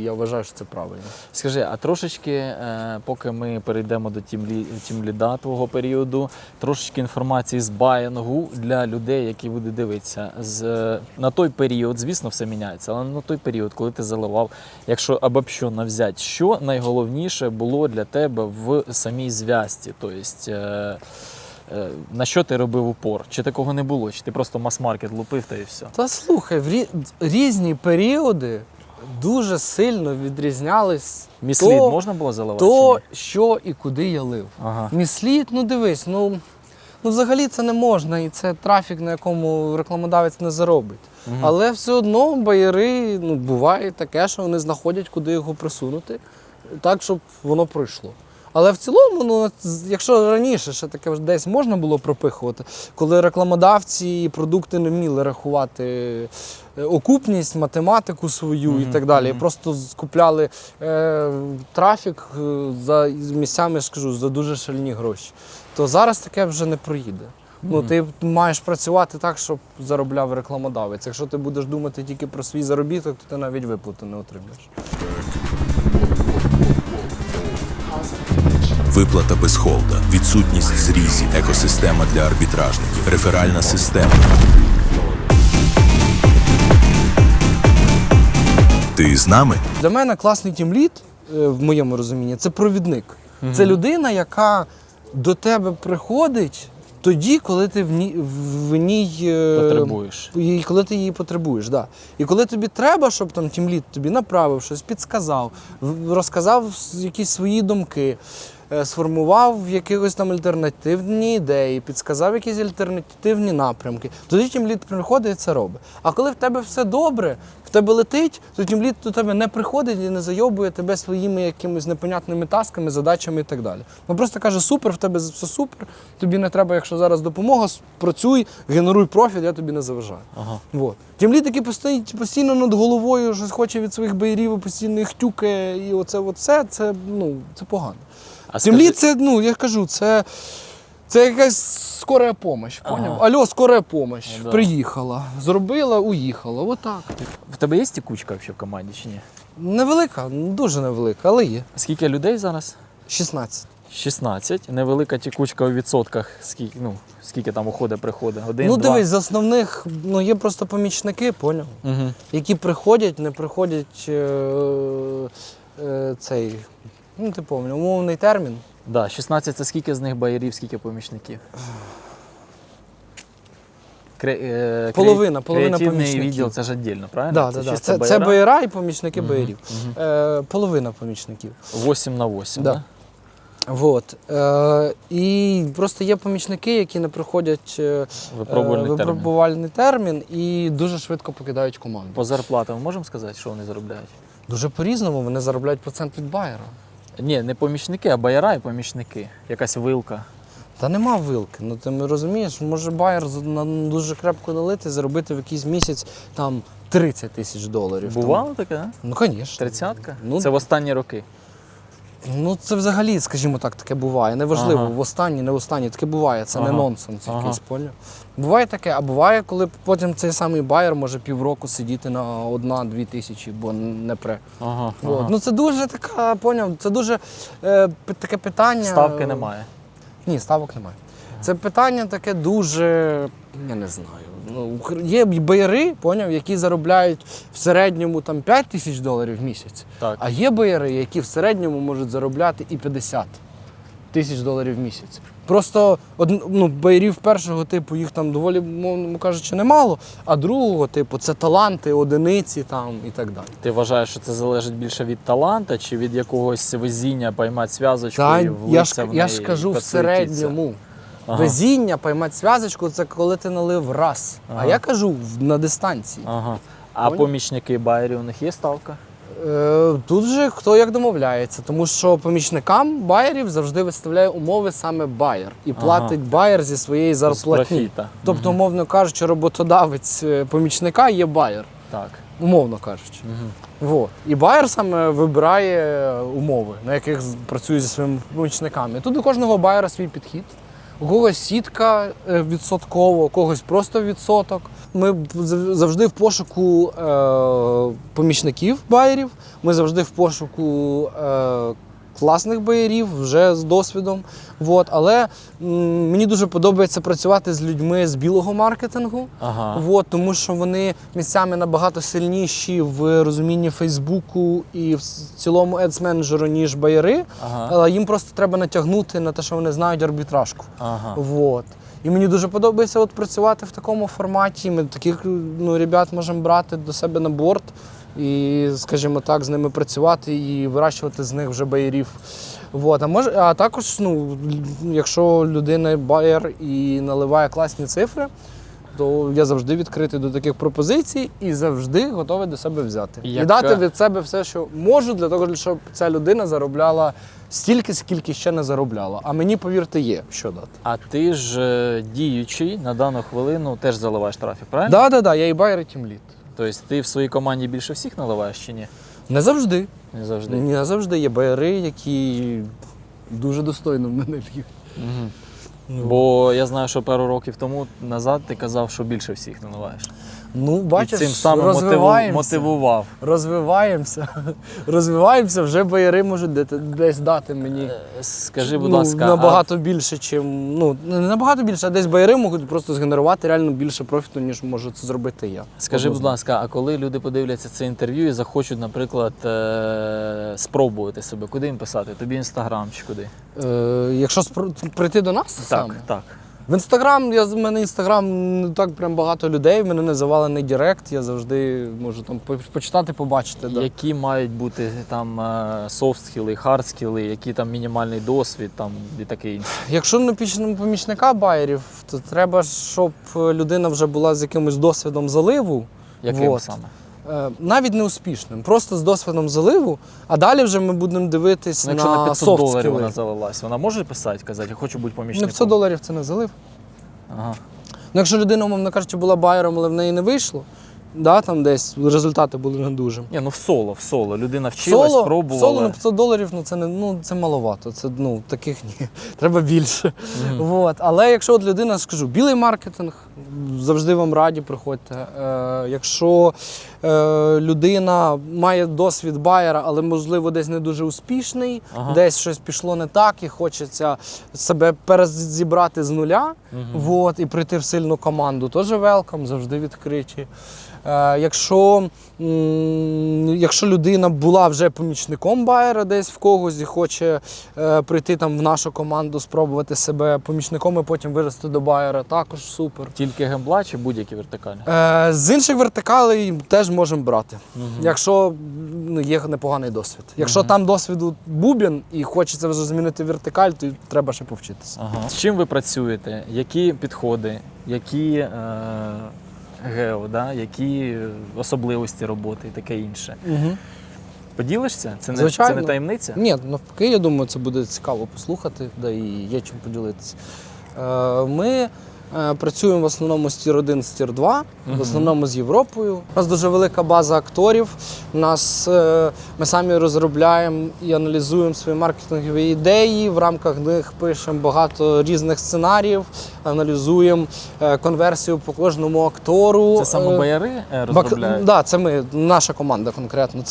S1: я вважаю, що це правильно.
S2: Скажи, а трошечки, поки ми перейдемо до тімліда твого періоду, трошечки інформації з баїнгу для людей, які будуть дивитися. На той період, звісно, все міняється, але на той період, коли ти заливав, якщо обобщенно взяти, що найголовніше було для тебе в самій зв'язці? Тобто, на що ти робив упор? Чи такого не було? Чи ти просто мас-маркет лупив та і все?
S1: Та слухай, різні періоди дуже сильно відрізнялись
S2: Міслід можна було заливати?
S1: то,
S2: чи ні?
S1: що і куди я лив.
S2: Ага.
S1: Міслід, дивись, взагалі це не можна, і це трафік, на якому рекламодавець не заробить. Але все одно байери, буває таке, що вони знаходять, куди його присунути, так, щоб воно пройшло. Але в цілому, якщо раніше ще таке десь можна було пропихувати, коли рекламодавці і продукти не вміли рахувати окупність, математику свою і так далі, просто скупляли трафік за місцями, скажу, за дуже шальні гроші, то зараз таке вже не проїде. Ти маєш працювати так, щоб заробляв рекламодавець. Якщо ти будеш думати тільки про свій заробіток, то ти навіть виплати не отримаєш.
S3: Виплата без холда, відсутність зрізів, екосистема для арбітражників, реферальна система. Ти з нами?
S1: Для мене класний тімлід, в моєму розумінні, це провідник. Це людина, яка до тебе приходить тоді, коли ти в ній
S2: Потребуєш.
S1: І коли ти її потребуєш. Да. І коли тобі треба, щоб там тімлід тобі направив щось, підсказав, розказав якісь свої думки, сформував якісь там альтернативні ідеї, підсказав якісь альтернативні напрямки, тоді тімлід приходить і це робить. А коли в тебе все добре, в тебе летить, то тімлід до тебе не приходить і не зайобує тебе своїми якимись непонятними тасками, задачами і так далі. Він просто каже, супер, в тебе все супер, тобі не треба, якщо зараз допомога, працюй, генеруй профіт, я тобі не заважаю.
S2: Ага.
S1: Вот. Тімлід, який постійно над головою щось хоче від своїх байерів, постійно їх тюкає, і оце все, це погано.
S2: А
S1: Тімлід це, я кажу, це якась скора допомога, поняв? Алло, скора допомога,
S2: Да.
S1: приїхала, зробила, уїхала, отак.
S2: В тебе є тікучка взагалі в команді чи ні?
S1: Невелика, дуже невелика, але є.
S2: Скільки людей зараз?
S1: 16.
S2: 16. Невелика тікучка у відсотках. Скільки там уходить, приходить? Один, два?
S1: Дивись, з основних, є просто помічники, поняв?
S2: Угу.
S1: Які приходять, не приходять цей, ти пам'ятаєш, умовний термін.
S2: Да, 16 це скільки з них байерів, скільки помічників?
S1: Половина
S2: креативний
S1: помічників.
S2: відділ це ж віддільно, правильно?
S1: Да.
S2: чисто
S1: Це байера і помічники байерів. Половина помічників.
S2: 8 на 8,
S1: Да.
S2: да?
S1: Вот. І просто є помічники, які не проходять випробувальний термін і дуже швидко покидають команду.
S2: По зарплатам можемо сказати, що вони заробляють?
S1: Дуже по-різному, вони заробляють процент від байера.
S2: Ні, не помічники, а байера і помічники. Якась вилка.
S1: Та нема вилки. Ти розумієш, може байер дуже крепко налити, заробити в якийсь місяць там 30 тисяч доларів.
S2: Бувало таке, а?
S1: Ну, звісно.
S2: 30-ка?
S1: Ну,
S2: Це в останні роки.
S1: Ну, це взагалі, скажімо так, таке буває. Неважливо,
S2: Ага.
S1: в останній, не в останній, таке буває, це не
S2: Ага.
S1: нонсенс
S2: Ага.
S1: якийсь, поняв? Буває таке, а буває, коли потім цей самий байер може півроку сидіти на 1-2 тисячі, бо не пре.
S2: Ага,
S1: От.
S2: ага.
S1: Ну це дуже така, поняв, це дуже таке питання.
S2: Ставки немає.
S1: Ні, ставок немає. Це питання таке дуже, я не знаю. Ну, є байери, поняв, які заробляють в середньому там 5 тисяч доларів в місяць.
S2: Так.
S1: А є байери, які в середньому можуть заробляти і 50 тисяч доларів в місяць. Просто байерів першого типу їх там доволі, мовно кажучи, немало, а другого типу це таланти, одиниці там і так далі.
S2: Ти вважаєш, що це залежить більше від таланта чи від якогось везіння поймати зв'язочку
S1: Та,
S2: і
S1: я ж
S2: влитися в неї?
S1: кажу, в
S2: підсвітитися?
S1: середньому.
S2: Ага.
S1: Везіння, поймати зв'язочку, це коли ти налив раз.
S2: Ага.
S1: А я кажу на дистанції.
S2: Ага. А
S1: Поняв?
S2: помічники байерів, у них є ставка?
S1: Тут же хто як домовляється, тому що помічникам байерів завжди виставляє умови саме байер. І платить байер зі своєї зарплатні.
S2: профіта.
S1: Тобто, умовно кажучи, роботодавець помічника є байер.
S2: Так.
S1: Умовно кажучи. Вот. І байер саме вибирає умови, на яких працює зі своїми помічниками. Тут у кожного байера свій підхід. У когось сітка відсоткова, у когось просто відсоток. Ми завжди в пошуку помічників байерів, ми завжди в пошуку класних байерів вже з досвідом. Вот. Але мені дуже подобається працювати з людьми з білого маркетингу,
S2: Ага.
S1: вот, тому що вони місцями набагато сильніші в розумінні Фейсбуку і в цілому Ads-менеджеру, ніж байери.
S2: Ага.
S1: Але їм просто треба натягнути на те, що вони знають арбітражку.
S2: Ага.
S1: Вот. І мені дуже подобається от працювати в такому форматі. Ми таких ребят можемо брати до себе на борт і, скажімо так, з ними працювати і вирощувати з них вже байерів. Вот. А також, якщо людина байер і наливає класні цифри, то я завжди відкритий до таких пропозицій і завжди готовий до себе взяти. І дати від себе все, що можу, для того, щоб ця людина заробляла стільки, скільки ще не заробляла. А мені, повірте, є що дати.
S2: А ти ж діючий на дану хвилину теж заливаєш трафік, правильно?
S1: Так, я і байер, і тімлід.
S2: Тобто ти в своїй команді більше всіх наливаєш чи ні?
S1: Не завжди.
S2: Не завжди.
S1: Не завжди є байери, які дуже достойно мене б'ють.
S2: Угу. Бо я знаю, що пару років тому назад ти казав, що більше всіх наливаєш.
S1: Бачиш,
S2: І цим самим мотивував.
S1: Розвиваємося, вже байери можуть десь дати мені.
S2: Скажи, будь ласка,
S1: набагато більше, чим, не набагато більше, а десь байери можуть просто згенерувати реально більше профіту, ніж можу це зробити я.
S2: Скажи, будь ласка, а коли люди подивляться це інтерв'ю і захочуть, наприклад, спробувати себе, куди їм писати? Тобі Інстаграм чи куди?
S1: Якщо прийти до нас саме?
S2: Так.
S1: В Інстаграм, в мене Інстаграм не так прям багато людей, в мене не завалений Директ, я завжди можу там почитати, побачити. Да.
S2: Які мають бути там софт-скіли, хард-скіли, який там мінімальний досвід там, і таке інше?
S1: Якщо на помічника байерів, то треба, щоб людина вже була з якимось досвідом заливу.
S2: Яким саме?
S1: Навіть не успішним, просто з досвідом заливу, а далі вже ми будемо дивитись
S2: якщо на $500
S1: софт-скіли.
S2: вона залилась, вона може писати, казати, я хочу бути помічником?
S1: $500 це не залив.
S2: Ага.
S1: Якщо людина, умовно кажучи, була байером, але в неї не вийшло, там десь результати були не дуже.
S2: Ні, в соло. Людина вчилась, пробувала.
S1: Соло на $500, це це маловато. Це таких ні. Треба більше. Вот. Але якщо от людина, скажу, білий маркетинг, завжди вам раді, приходьте. Якщо людина має досвід байера, але можливо десь не дуже успішний, десь щось пішло не так і хочеться себе перезібрати з нуля, вот, і прийти в сильну команду, теж велкам, завжди відкриті. Якщо людина була вже помічником байера десь в когось і хоче прийти там в нашу команду, спробувати себе помічником і потім вирости до байера, також супер.
S2: Тільки гембла чи будь-які вертикалі?
S1: З інших вертикалей теж можемо брати, якщо є непоганий досвід. Якщо там досвіду бубен і хочеться вже змінити вертикаль, то треба ще повчитися.
S2: З чим ви працюєте? Які підходи? Які гео, які особливості роботи і таке інше? Поділишся? Це не таємниця?
S1: Ні, навпаки, я думаю, це буде цікаво послухати, і є чим поділитися. Ми Працюємо в основному з Tier 1, з Tier 2, в основному з Європою. У нас дуже велика база акторів. Ми самі розробляємо і аналізуємо свої маркетингові ідеї. В рамках них пишемо багато різних сценаріїв, аналізуємо конверсію по кожному актору.
S2: Це саме байери розробляють?
S1: Так, це ми, наша команда конкретно.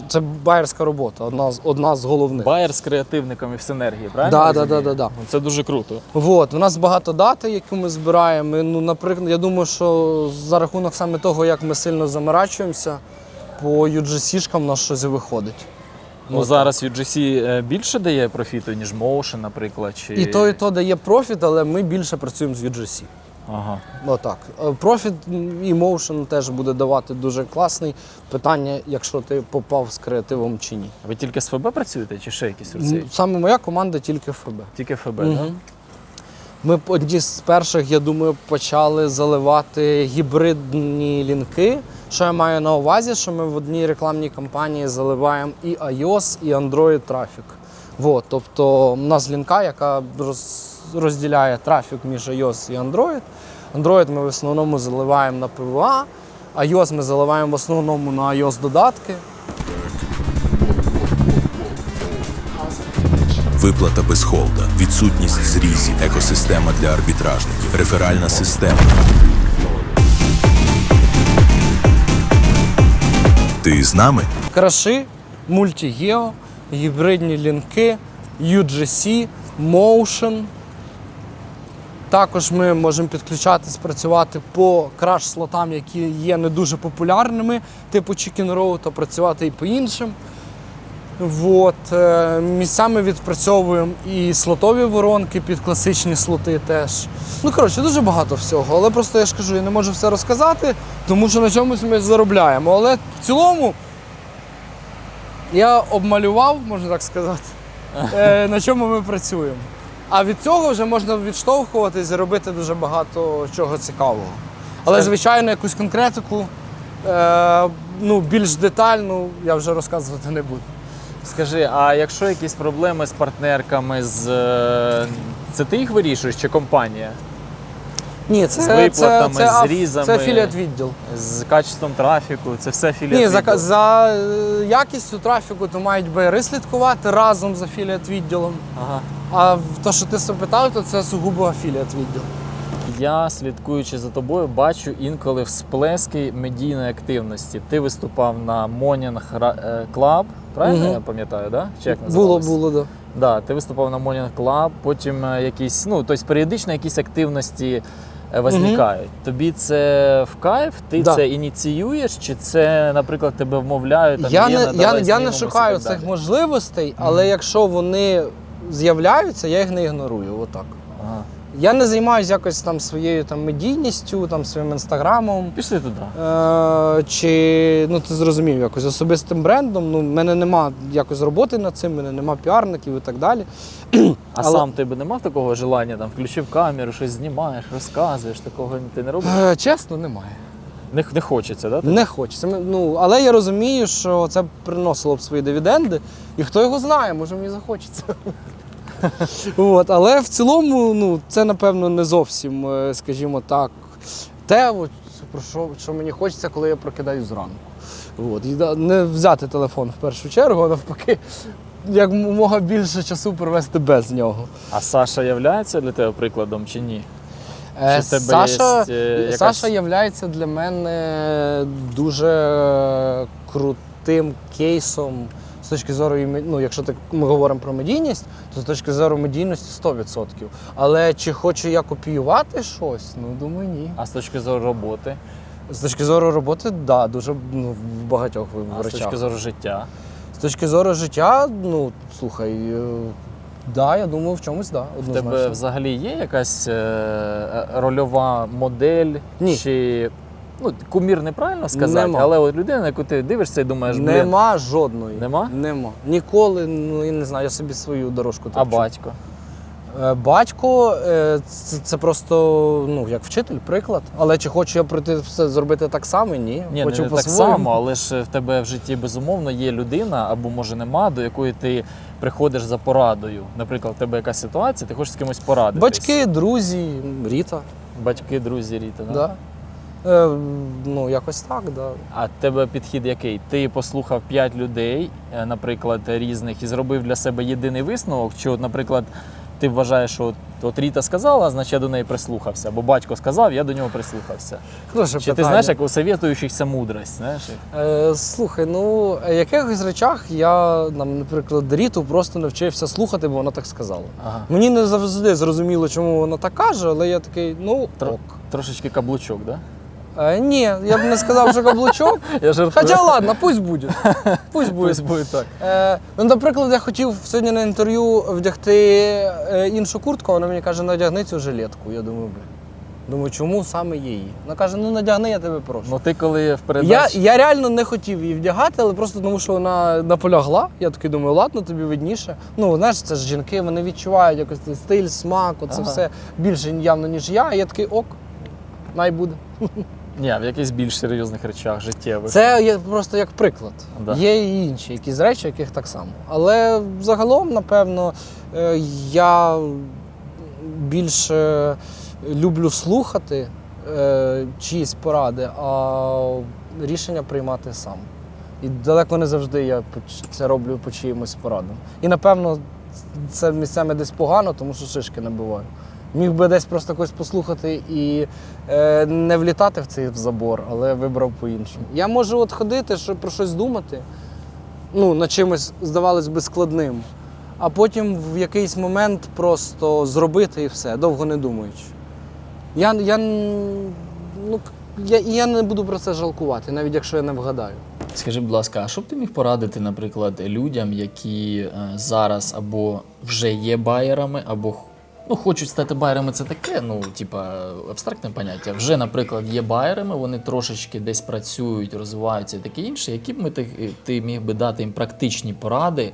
S1: Це байерська робота, одна з головних.
S2: Байер з креативниками в синергії, правильно?
S1: Так.
S2: Це дуже круто.
S1: У нас багато дати, які ми збираємо. І, наприклад, я думаю, що за рахунок саме того, як ми сильно заморачуємося, по UGC-шкам у нас щось і виходить.
S2: Зараз UGC більше дає профіту, ніж Motion, наприклад? Чи...
S1: І то дає профіт, але ми більше працюємо з UGC.
S2: Ага.
S1: Отак. Профіт і Motion теж буде давати дуже класний. Питання, якщо ти попав з креативом чи ні.
S2: Ви тільки з ФБ працюєте чи ще якісь руці?
S1: Саме моя команда тільки ФБ.
S2: Тільки ФБ,
S1: Угу.
S2: так?
S1: Ми одні з перших, я думаю, почали заливати гібридні лінки. Що я маю на увазі, що ми в одній рекламній кампанії заливаємо і iOS, і Android трафік. Тобто у нас лінка, яка розділяє трафік між iOS і Android. Android ми в основному заливаємо на PWA, iOS ми заливаємо в основному на iOS додатки.
S3: Виплата без холда, відсутність зрізів, екосистема для арбітражників, реферальна система. Ти з нами?
S1: Краши, мультігео, гібридні лінки, UGC, Motion. Також ми можемо підключатись, працювати по краш-слотам, які є не дуже популярними, типу Chicken Row, та працювати і по іншим. Місцями відпрацьовуємо і слотові воронки під класичні слоти теж. Дуже багато всього, але просто я ж кажу, я не можу все розказати, тому що на чомусь ми заробляємо. Але в цілому я обмалював, можна так сказати, на чому ми працюємо. А від цього вже можна відштовхуватись і робити дуже багато чого цікавого. Але, звичайно, якусь конкретику, більш детальну я вже розказувати не буду.
S2: Скажи, а якщо якісь проблеми з партнерками, це ти їх вирішуєш чи компанія?
S1: Ні,
S2: з виплатами, з різами,
S1: це афіліат-відділ.
S2: З качеством трафіку, це все
S1: Ні,
S2: афіліат-відділ?
S1: за якістю трафіку то мають байери слідкувати разом з афіліат-відділом.
S2: Ага.
S1: А те, що ти запитав, то це сугубо афіліат-відділ.
S2: Я, слідкуючи за тобою, бачу інколи всплески медійної активності. Ти виступав на Morning Club, правильно я пам'ятаю, да? Чи як називалось?
S1: Було, так.
S2: Да, ти виступав на Morning Club, потім якісь, тобто періодично якісь активності виникають. Тобі це в кайф? Ти це ініціюєш? Чи це, наприклад, тебе вмовляють?
S1: Я не шукаю цих можливостей, але якщо вони з'являються, я їх не ігнорую. Отак.
S2: Ага.
S1: Я не займаюся якось там своєю медійністю, своїм інстаграмом.
S2: Пішли туди.
S1: Чи ти зрозумів, якось особистим брендом. В мене нема якось роботи над цим, в мене нема піарників і так далі.
S2: Сам ти б не мав такого желання, включив камеру, щось знімаєш, розказуєш, такого ти не робиш?
S1: Чесно, немає.
S2: Не хочеться, так?
S1: Не хочеться. Але я розумію, що це приносило б свої дивіденди, і хто його знає, може мені захочеться. Але в цілому це, напевно, не зовсім, скажімо так, те, що мені хочеться, коли я прокидаюсь зранку. І не взяти телефон в першу чергу, а навпаки, якомога більше часу провести без нього.
S2: А Саша являється для тебе прикладом чи ні?
S1: Саша є для мене дуже крутим кейсом з точки зору, якщо ми говоримо про медійність, то з точки зору медійності 100%. Але чи хочу я копіювати щось? Думаю, ні.
S2: А з точки зору роботи?
S1: З точки зору роботи, так, дуже в багатьох речах.
S2: А з точки зору життя?
S1: З точки зору життя, слухай, я думаю, в чомусь, однозначно.
S2: В тебе взагалі є якась рольова модель?
S1: Ні.
S2: Чи кумір неправильно сказати,
S1: Нема.
S2: але людина, на яку ти дивишся і думаєш,
S1: Нема жодної.
S2: Нема?
S1: Нема. Ніколи, я не знаю, я собі свою дорожку топчу.
S2: А батько?
S1: Батько це просто як вчитель, приклад. Але чи хочу я пройти все зробити так само? Ні.
S2: Ні,
S1: хочу
S2: не так само, але ж в тебе в житті безумовно є людина, або може нема, до якої ти приходиш за порадою. Наприклад, в тебе якась ситуація, ти хочеш з кимось порадитись.
S1: Батьки, друзі, Ріта.
S2: Батьки, друзі, Ріти, да?
S1: Да. Ну, якось так, да.
S2: А в тебе підхід який? Ти послухав 5 людей, наприклад, різних, і зробив для себе єдиний висновок? Чи, от, наприклад, ти вважаєш, що от Ріта сказала, значить я до неї прислухався, або батько сказав, я до нього прислухався?
S1: Хороше
S2: Чи ти
S1: питання.
S2: знаєш, як у советуючихся мудрость, знаєш?
S1: Слухай, ну, в якихось речах я, наприклад, Ріту просто навчився слухати, бо вона так сказала.
S2: Ага.
S1: Мені не завжди зрозуміло, чому вона так каже, але я такий, ну, ок.
S2: Трошечки каблучок, да?
S1: Ні, я б не сказав, що каблучок.
S2: Я жартую.
S1: Хоча ладно, пусть буде. Пусть буде.
S2: Пусть буде так.
S1: Ну, наприклад, я хотів сьогодні на інтерв'ю вдягти іншу куртку, а вона мені каже, надягни цю жилетку. Я думаю, думаю, чому саме її? Вона каже, ну надягни, я тебе прошу.
S2: Ну ти коли в передачі...
S1: Я реально не хотів її вдягати, але просто тому, що вона наполягла. Я такий думаю, ладно, тобі видніше. Ну, знаєш, це ж жінки, вони відчувають якось цей стиль, смак, оце все більше явно, ніж я. І я такий, ок, най буде.
S2: Ні, в якихось більш серйозних речах життєвих.
S1: Це є просто як приклад.
S2: Да.
S1: Є і інші якісь речі, яких так само. Але загалом, напевно, я більше люблю слухати чиїсь поради, а рішення приймати сам. І далеко не завжди я це роблю по чиїмось порадам. І, напевно, це місцями десь погано, тому що шишки набиваю. Міг би десь просто когось послухати і не влітати в цей забор, але вибрав по-іншому. Я можу от ходити, про щось думати, ну, над чимось, здавалось би, складним, а потім в якийсь момент просто зробити і все, довго не думаючи. Я не буду про це жалкувати, навіть якщо я не вгадаю.
S2: Скажи, будь ласка, а що б ти міг порадити, наприклад, людям, які зараз або вже є байерами, або хочуть стати байерами, це таке, абстрактне поняття. Вже, наприклад, є байерами, вони трошечки десь працюють, розвиваються і таке інше. Які б ти міг би дати їм практичні поради,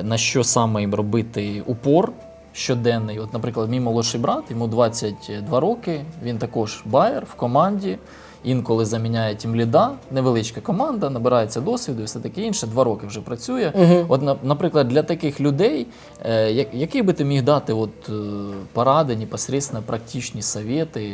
S2: на що саме їм робити упор щоденний? От, наприклад, мій молодший брат, йому 22 роки, він також байер в команді, інколи заміняє тімліда, невеличка команда, набирається досвіду і все таке інше, 2 роки вже працює. От, наприклад, для таких людей, які би ти міг дати поради, непосредственно практичні совети?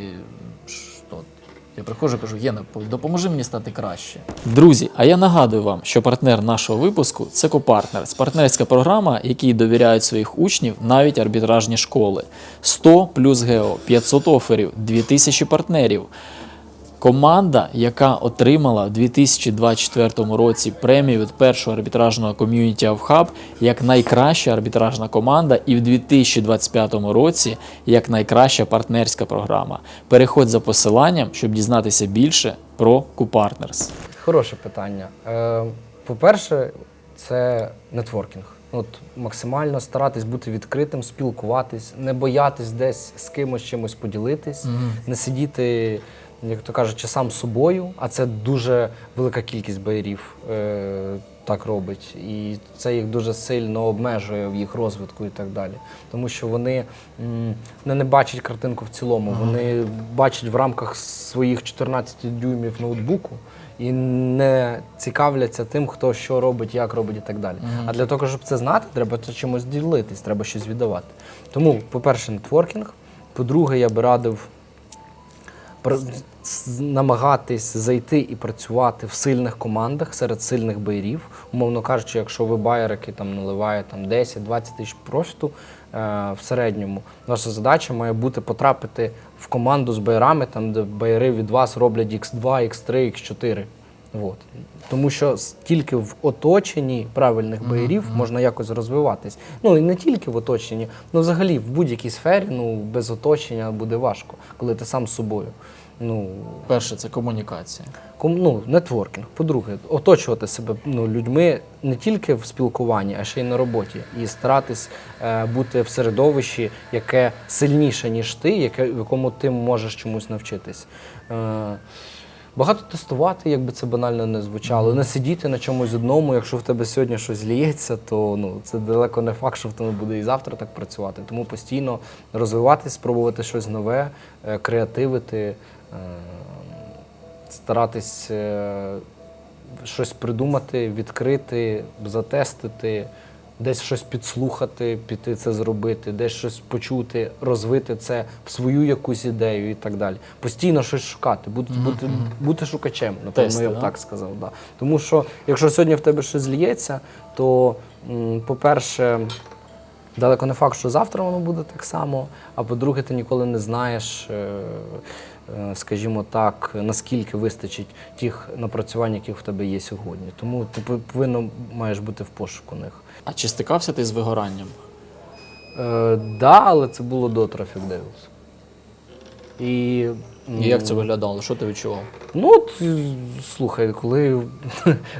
S2: Я приходжу і кажу, Гена, допоможи мені стати краще. Друзі, а я нагадую вам, що партнер нашого випуску – це CoPartners. Партнерська програма, якій довіряють своїх учнів навіть арбітражні школи. 100 плюс ГЕО, 500 оферів, 2000 партнерів. Команда, яка отримала в 2024 році премію від першого арбітражного ком'юніті Hub як найкраща арбітражна команда, і в 2025 році як найкраща партнерська програма. Переходь за посиланням, щоб дізнатися більше про CoPartners.
S1: Хороше питання. По-перше, це нетворкінг. Максимально старатись бути відкритим, спілкуватись, не боятись десь з кимось чимось поділитись, не сидіти, як то кажуть, сам собою, а це дуже велика кількість байерів так робить. І це їх дуже сильно обмежує в їх розвитку і так далі. Тому що вони не бачать картинку в цілому, вони бачать в рамках своїх 14 дюймів ноутбуку і не цікавляться тим, хто що робить, як робить і так далі. А для того, щоб це знати, треба чимось ділитись, треба щось віддавати. Тому, по-перше, нетворкінг. По-друге, я би радив намагатись зайти і працювати в сильних командах, серед сильних байерів. Умовно кажучи, якщо ви байер, який наливає 10-20 тисяч профіту в середньому, ваша задача має бути потрапити в команду з байерами, де байери від вас роблять X2, X3, X4. Тому що тільки в оточенні правильних байерів можна якось розвиватись. І не тільки в оточенні, взагалі в будь-якій сфері без оточення буде важко, коли ти сам з собою.
S2: Перше – це комунікація.
S1: Нетворкінг. По-друге, оточувати себе людьми не тільки в спілкуванні, а ще й на роботі. І старатись бути в середовищі, яке сильніше, ніж ти, в якому ти можеш чомусь навчитись. Багато тестувати, як би це банально не звучало. Не сидіти на чомусь одному, якщо в тебе сьогодні щось зліється, то це далеко не факт, що в тебе буде і завтра так працювати. Тому постійно розвиватись, спробувати щось нове, креативити, старатись щось придумати, відкрити, затестити, десь щось підслухати, піти це зробити, десь щось почути, розвити це в свою якусь ідею і так далі. Постійно щось шукати, бути шукачем, напевно,
S2: Тести,
S1: я б
S2: да?
S1: так сказав. Да. Тому що якщо сьогодні в тебе щось зліється, то, по-перше, далеко не факт, що завтра воно буде так само, а по-друге, ти ніколи не знаєш, скажімо так, наскільки вистачить тих напрацювань, які в тебе є сьогодні. Тому ти маєш бути в пошуку них.
S2: А чи стикався ти з вигоранням?
S1: Да, але це було до Traffic Devils. І,
S2: І як це виглядало? Що ти відчував?
S1: ну, от, слухай, коли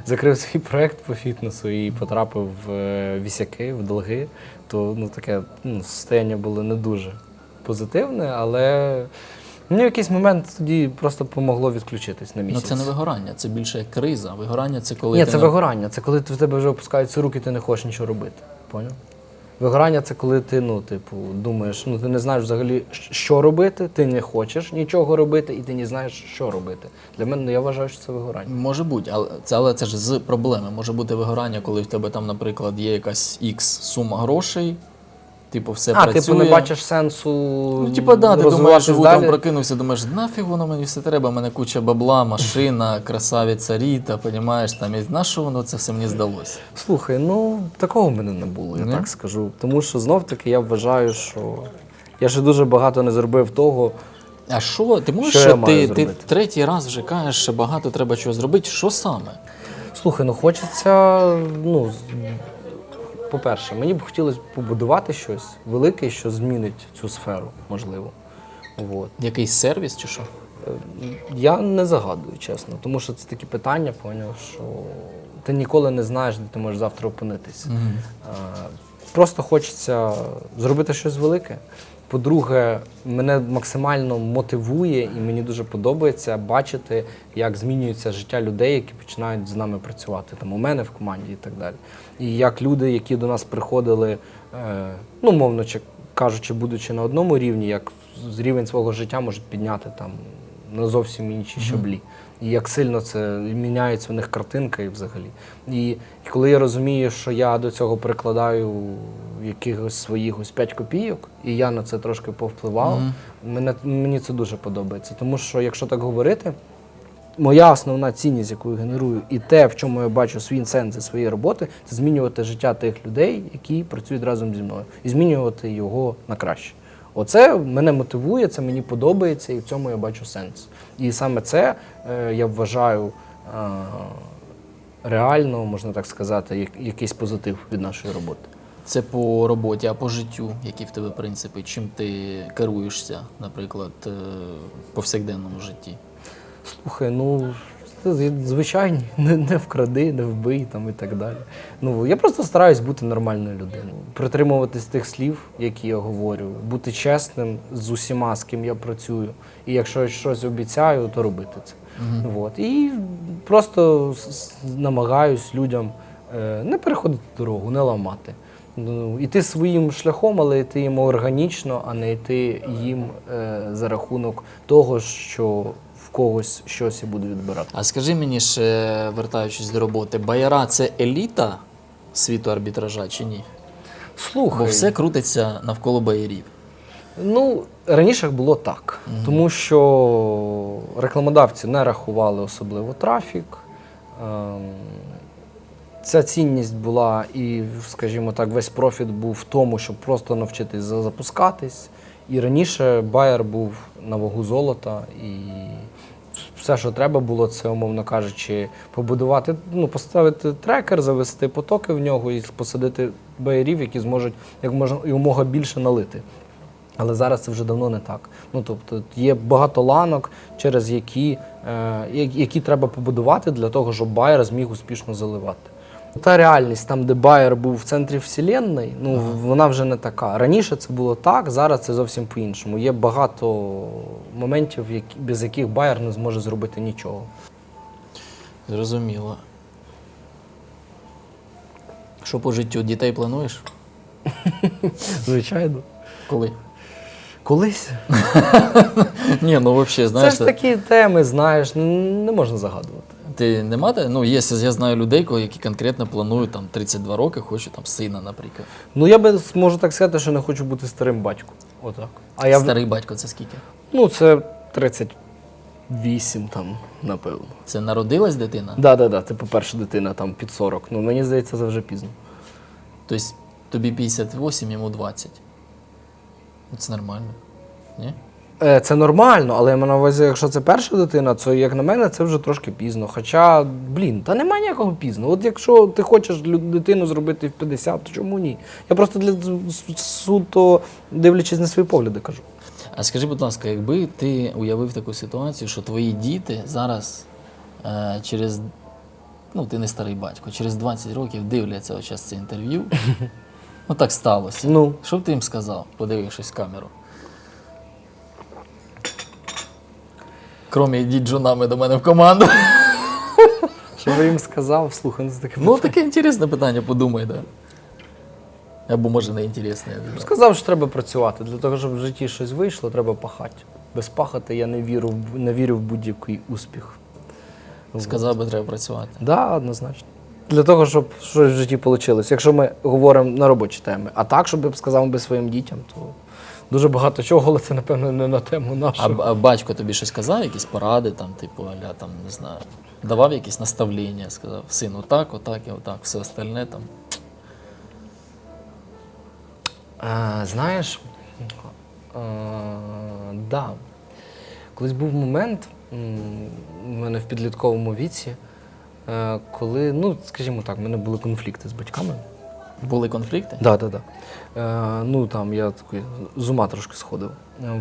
S1: закрив свій проєкт по фітнесу і потрапив в вісяки, в долги, то таке состояння було не дуже позитивне, але мені в якийсь момент тоді просто допомогло відключитись на
S2: Ну
S1: місяць.
S2: це не вигорання, це більше як криза. Вигорання це коли
S1: Ні,
S2: ти
S1: це
S2: не-
S1: вигорання. Це коли в тебе вже опускаються руки, ти не хочеш нічого робити. Поняв? Вигорання це коли ти, думаєш, ти не знаєш взагалі, що робити, ти не хочеш нічого робити, і ти не знаєш, що робити. Для мене, я вважаю, що це вигорання.
S2: Може бути, але це ж з проблеми. Може бути вигорання, коли в тебе там, наприклад, є якась X сума грошей, типу все працює.
S1: Не бачиш сенсу
S2: Ну, типа, да, ти думаєш,
S1: розвиватись
S2: утром
S1: далі.
S2: прокинувся, думаєш, нафіг воно мені все треба, в мене куча бабла, машина, красавиця Ріта, понімаєш, там, і на що воно це все мені здалося?
S1: Слухай, такого в мене не було, я
S2: Ні?
S1: так скажу. Тому що знов-таки я вважаю, що я ще дуже багато не зробив того.
S2: А що, ти можеш,
S1: Що я маю
S2: ти
S1: зробити?
S2: третій раз вже кажеш, що багато треба чого зробити, що саме?
S1: Слухай, хочеться, по-перше, мені б хотілося побудувати щось велике, що змінить цю сферу, можливо. От.
S2: Якийсь сервіс чи що?
S1: Я не загадую, чесно, тому що це такі питання, поняв, що ти ніколи не знаєш, де ти можеш завтра опинитися. Просто хочеться зробити щось велике. По-друге, мене максимально мотивує і мені дуже подобається бачити, як змінюється життя людей, які починають з нами працювати, там у мене в команді і так далі. І як люди, які до нас приходили, мовно кажучи, будучи на одному рівні, як рівень свого життя можуть підняти там на зовсім інші щаблі. І як сильно це міняється в них картинка і взагалі. І коли я розумію, що я до цього прикладаю якихось своїх 5 копійок, і я на це трошки повпливав, мені це дуже подобається. Тому що, якщо так говорити, моя основна цінність, яку я генерую, і те, в чому я бачу свій сенс зі своєї роботи, це змінювати життя тих людей, які працюють разом зі мною, і змінювати його на краще. Оце мене мотивує, це мені подобається, і в цьому я бачу сенс. І саме це, я вважаю, реально, можна так сказати, якийсь позитив від нашої роботи.
S2: Це по роботі, а по життю, які в тебе принципи, чим ти керуєшся, наприклад, в повсякденному житті?
S1: Слухай, це звичайні, не вкради, не вбий там і так далі. Я просто стараюсь бути нормальною людиною, притримуватись тих слів, які я говорю, бути чесним з усіма, з ким я працюю. І якщо я щось обіцяю, то робити це. І просто намагаюсь людям не переходити дорогу, не ламати. Іти своїм шляхом, але йти їм органічно, а не йти їм за рахунок того, що в когось щось і буде відбирати.
S2: А скажи мені ще, вертаючись до роботи, Байера – це еліта світу арбітража чи ні?
S1: Слухай,
S2: Бо все крутиться навколо байерів.
S1: Раніше було так, тому що рекламодавці не рахували особливо трафік. Ця цінність була і, скажімо так, весь профіт був в тому, щоб просто навчитись запускатись. І раніше байер був на вагу золота, і все, що треба було, це, умовно кажучи, побудувати, поставити трекер, завести потоки в нього і посадити байерів, які зможуть якомога більше налити. Але зараз це вже давно не так. Тобто є багато ланок, через які треба побудувати для того, щоб байер зміг успішно заливати. Та реальність, там, де байер був в центрі вселенної, вона вже не така. Раніше це було так, зараз це зовсім по-іншому. Є багато моментів, без яких байер не зможе зробити нічого.
S2: Зрозуміло. Що по життю, дітей плануєш?
S1: Звичайно.
S2: Коли?
S1: Колись.
S2: Ні, взагалі,
S1: Це
S2: знаєш.
S1: ж такі теми, знаєш, не можна загадувати.
S2: Ти не мати? Ну, є, я знаю людей, які конкретно планують там 32 роки, хочуть там сина, наприклад.
S1: Ну я би можу так сказати, що не хочу бути старим батьком. Отак. А я
S2: Старий батько це скільки?
S1: Ну, це 38 там, напевно.
S2: Це народилась дитина?
S1: Да. Типу перша дитина там під 40. Ну мені здається, це вже пізно.
S2: Тобто тобі 58, йому 20. Це нормально. Ні?
S1: Це нормально, але я маю на увазі, якщо це перша дитина, то, як на мене, це вже трошки пізно. Хоча, та немає ніякого пізно. От якщо ти хочеш дитину зробити в 50, то чому ні? Я просто для суто, дивлячись на свої погляди, кажу.
S2: А скажи, будь ласка, якби ти уявив таку ситуацію, що твої діти зараз через, ну ти не старий батько, через 20 років дивляться ось час це інтерв'ю, ну так сталося.
S1: Ну.
S2: Що б ти їм сказав, подивившись в камеру? Кромі йдіть жонами до мене в команду.
S1: Що я їм сказав? Слухай, це таке.
S2: Ну таке інтересне питання, подумай, да. Або може не інтересне.
S1: Сказав, що треба працювати. Для того, щоб в житті щось вийшло, треба пахати. Без пахати я не вірю в будь-який успіх.
S2: Сказав би, треба працювати.
S1: Так, да, однозначно. Для того, щоб щось в житті вийшло. Якщо ми говоримо на робочі теми. А так, щоб я б сказав би своїм дітям, то дуже багато чого, але це, напевно, не на тему нашу.
S2: А батько тобі щось казав, якісь поради, там, типу, аля, там, не знаю, давав якісь наставлення, сказав, син, отак і отак, все остальне там.
S1: Знаєш, да. Колись був момент у мене в підлітковому віці, коли, ну, скажімо так, в мене були конфлікти з батьками.
S2: Були конфлікти?
S1: Так. Ну, там я такий з ума трошки сходив.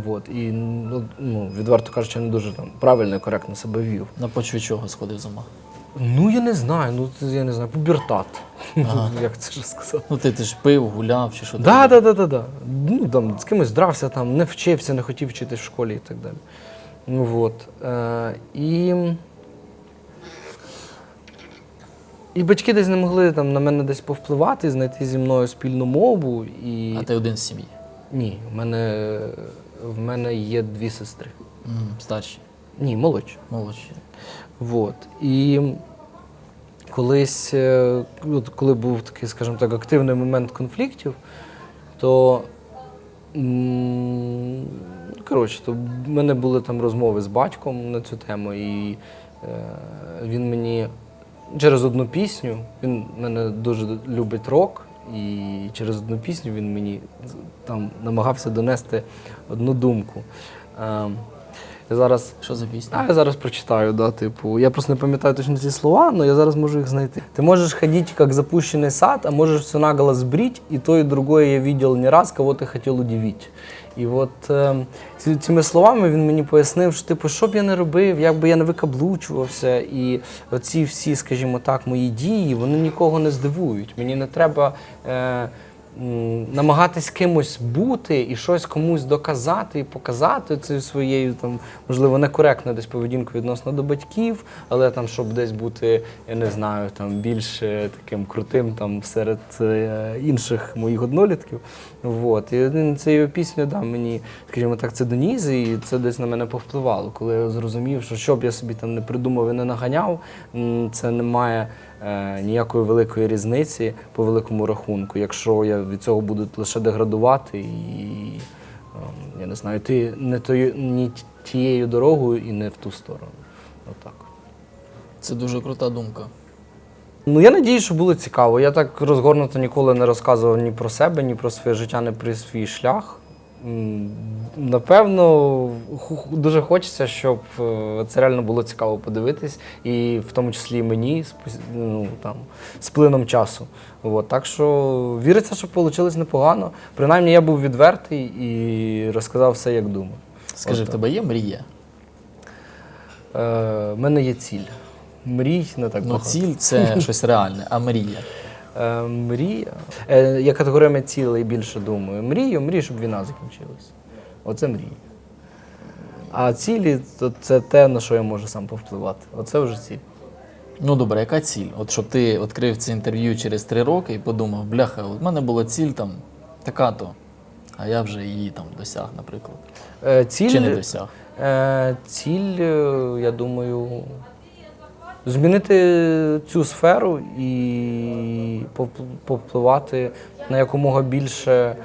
S1: Вот. І, ну, відверто кажучи, я не дуже там правильно і коректно себе вів.
S2: На почві чого сходив з ума?
S1: Ну, я не знаю, пубертат. Як це ж сказати?
S2: Ну, ти ж пив, гуляв чи що?
S1: Да. Ну, там, з кимось дрався, там, не вчився, не хотів вчитись в школі і так далі. Ну, вот. І батьки десь не могли там, на мене десь повпливати, знайти зі мною спільну мову. І...
S2: А ти один в сім'ї?
S1: Ні, в мене є 2 сестри.
S2: Старші?
S1: Ні, молодші.
S2: Молодші.
S1: Вот. І колись, от коли був такий, скажімо так, активний момент конфліктів, то, коротше, то в мене були там розмови з батьком на цю тему, і він мені через одну пісню, він мене дуже любить рок, і через одну пісню він мені там намагався донести одну думку. Я зараз...
S2: Що за пісня?
S1: Я зараз прочитаю, да, типу. Я просто не пам'ятаю точно ці слова, але я зараз можу їх знайти. Ти можеш ходити, як запущений сад, а можеш все наголо збрить, і то, і другое я видел не раз, кого ти хотів удивити. І от цими словами він мені пояснив, що типу, що б я не робив, як би я не викаблучувався, і оці всі, скажімо так, мої дії, вони нікого не здивують. Мені не треба намагатись кимось бути і щось комусь доказати і показати це своєю, там, можливо, некоректною десь поведінкою відносно до батьків, але там, щоб десь бути, я не знаю, там, більш таким крутим там, серед інших моїх однолітків. Вот. І один цією піснею дав мені, скажімо так, це доніс, і це десь на мене повпливало, коли я зрозумів, що б я собі там не придумав і не наганяв, це не має ніякої великої різниці по великому рахунку, якщо я від цього буду лише деградувати і, я не знаю, йти не тією дорогою і не в ту сторону. Отак.
S2: Це дуже крута думка.
S1: Ну, я надію, що було цікаво. Я так розгорнуто ніколи не розказував ні про себе, ні про своє життя, ні про свій шлях. Напевно, дуже хочеться, щоб це реально було цікаво подивитись, і в тому числі і мені, з плином часу. От. Так що віриться, що вийшло непогано. Принаймні я був відвертий і розказав все, як думав.
S2: Скажи, в тебе є мрія?
S1: В мене є ціль. Мрій не так багато.
S2: Ціль – це щось реальне, а мрія?
S1: Мрія. Я категоріями цілей більше думаю. Мрію, щоб війна закінчилась. Оце мрія. А цілі – це те, на що я можу сам повпливати. Оце вже ціль.
S2: Ну добре, яка ціль? От щоб ти відкрив це інтерв'ю через 3 роки і подумав, бляха, от в мене була ціль там така-то, а я вже її там досяг, наприклад.
S1: Ціль,
S2: чи не досяг?
S1: Ціль, я думаю, змінити цю сферу і повпливати на якомога більше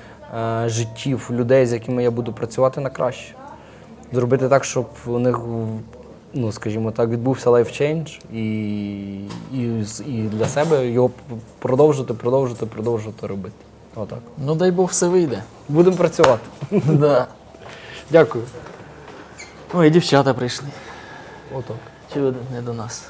S1: життів людей, з якими я буду працювати, на краще. Зробити так, щоб у них, ну, скажімо так, відбувся life change і для себе його продовжувати робити. Отак.
S2: Ну дай Бог все вийде.
S1: Будемо працювати.
S2: Да.
S1: Дякую.
S2: Ой, дівчата прийшли.
S1: Отак.
S2: Чи ви не до нас?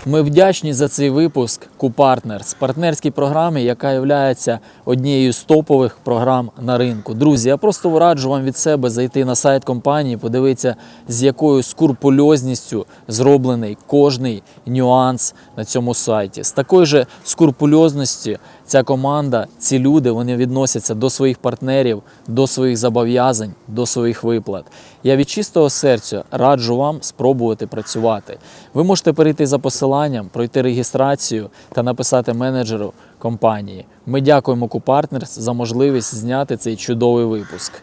S2: Ми вдячні за цей випуск Q-Partners, партнерській програмі, яка є однією з топових програм на ринку. Друзі, я просто раджу вам від себе зайти на сайт компанії, подивитися, з якою скрупульозністю зроблений кожний нюанс на цьому сайті. З такою же скрупульозністю ця команда, ці люди, вони відносяться до своїх партнерів, до своїх зобов'язань, до своїх виплат. Я від чистого серця раджу вам спробувати працювати. Ви можете перейти за посиланням, пройти реєстрацію та написати менеджеру компанії. Ми дякуємо Q-Partners за можливість зняти цей чудовий випуск.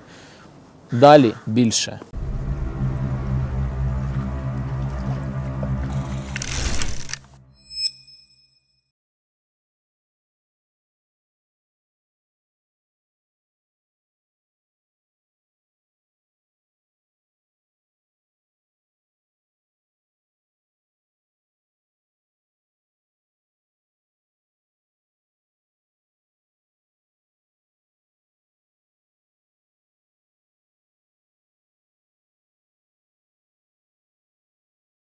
S2: Далі більше.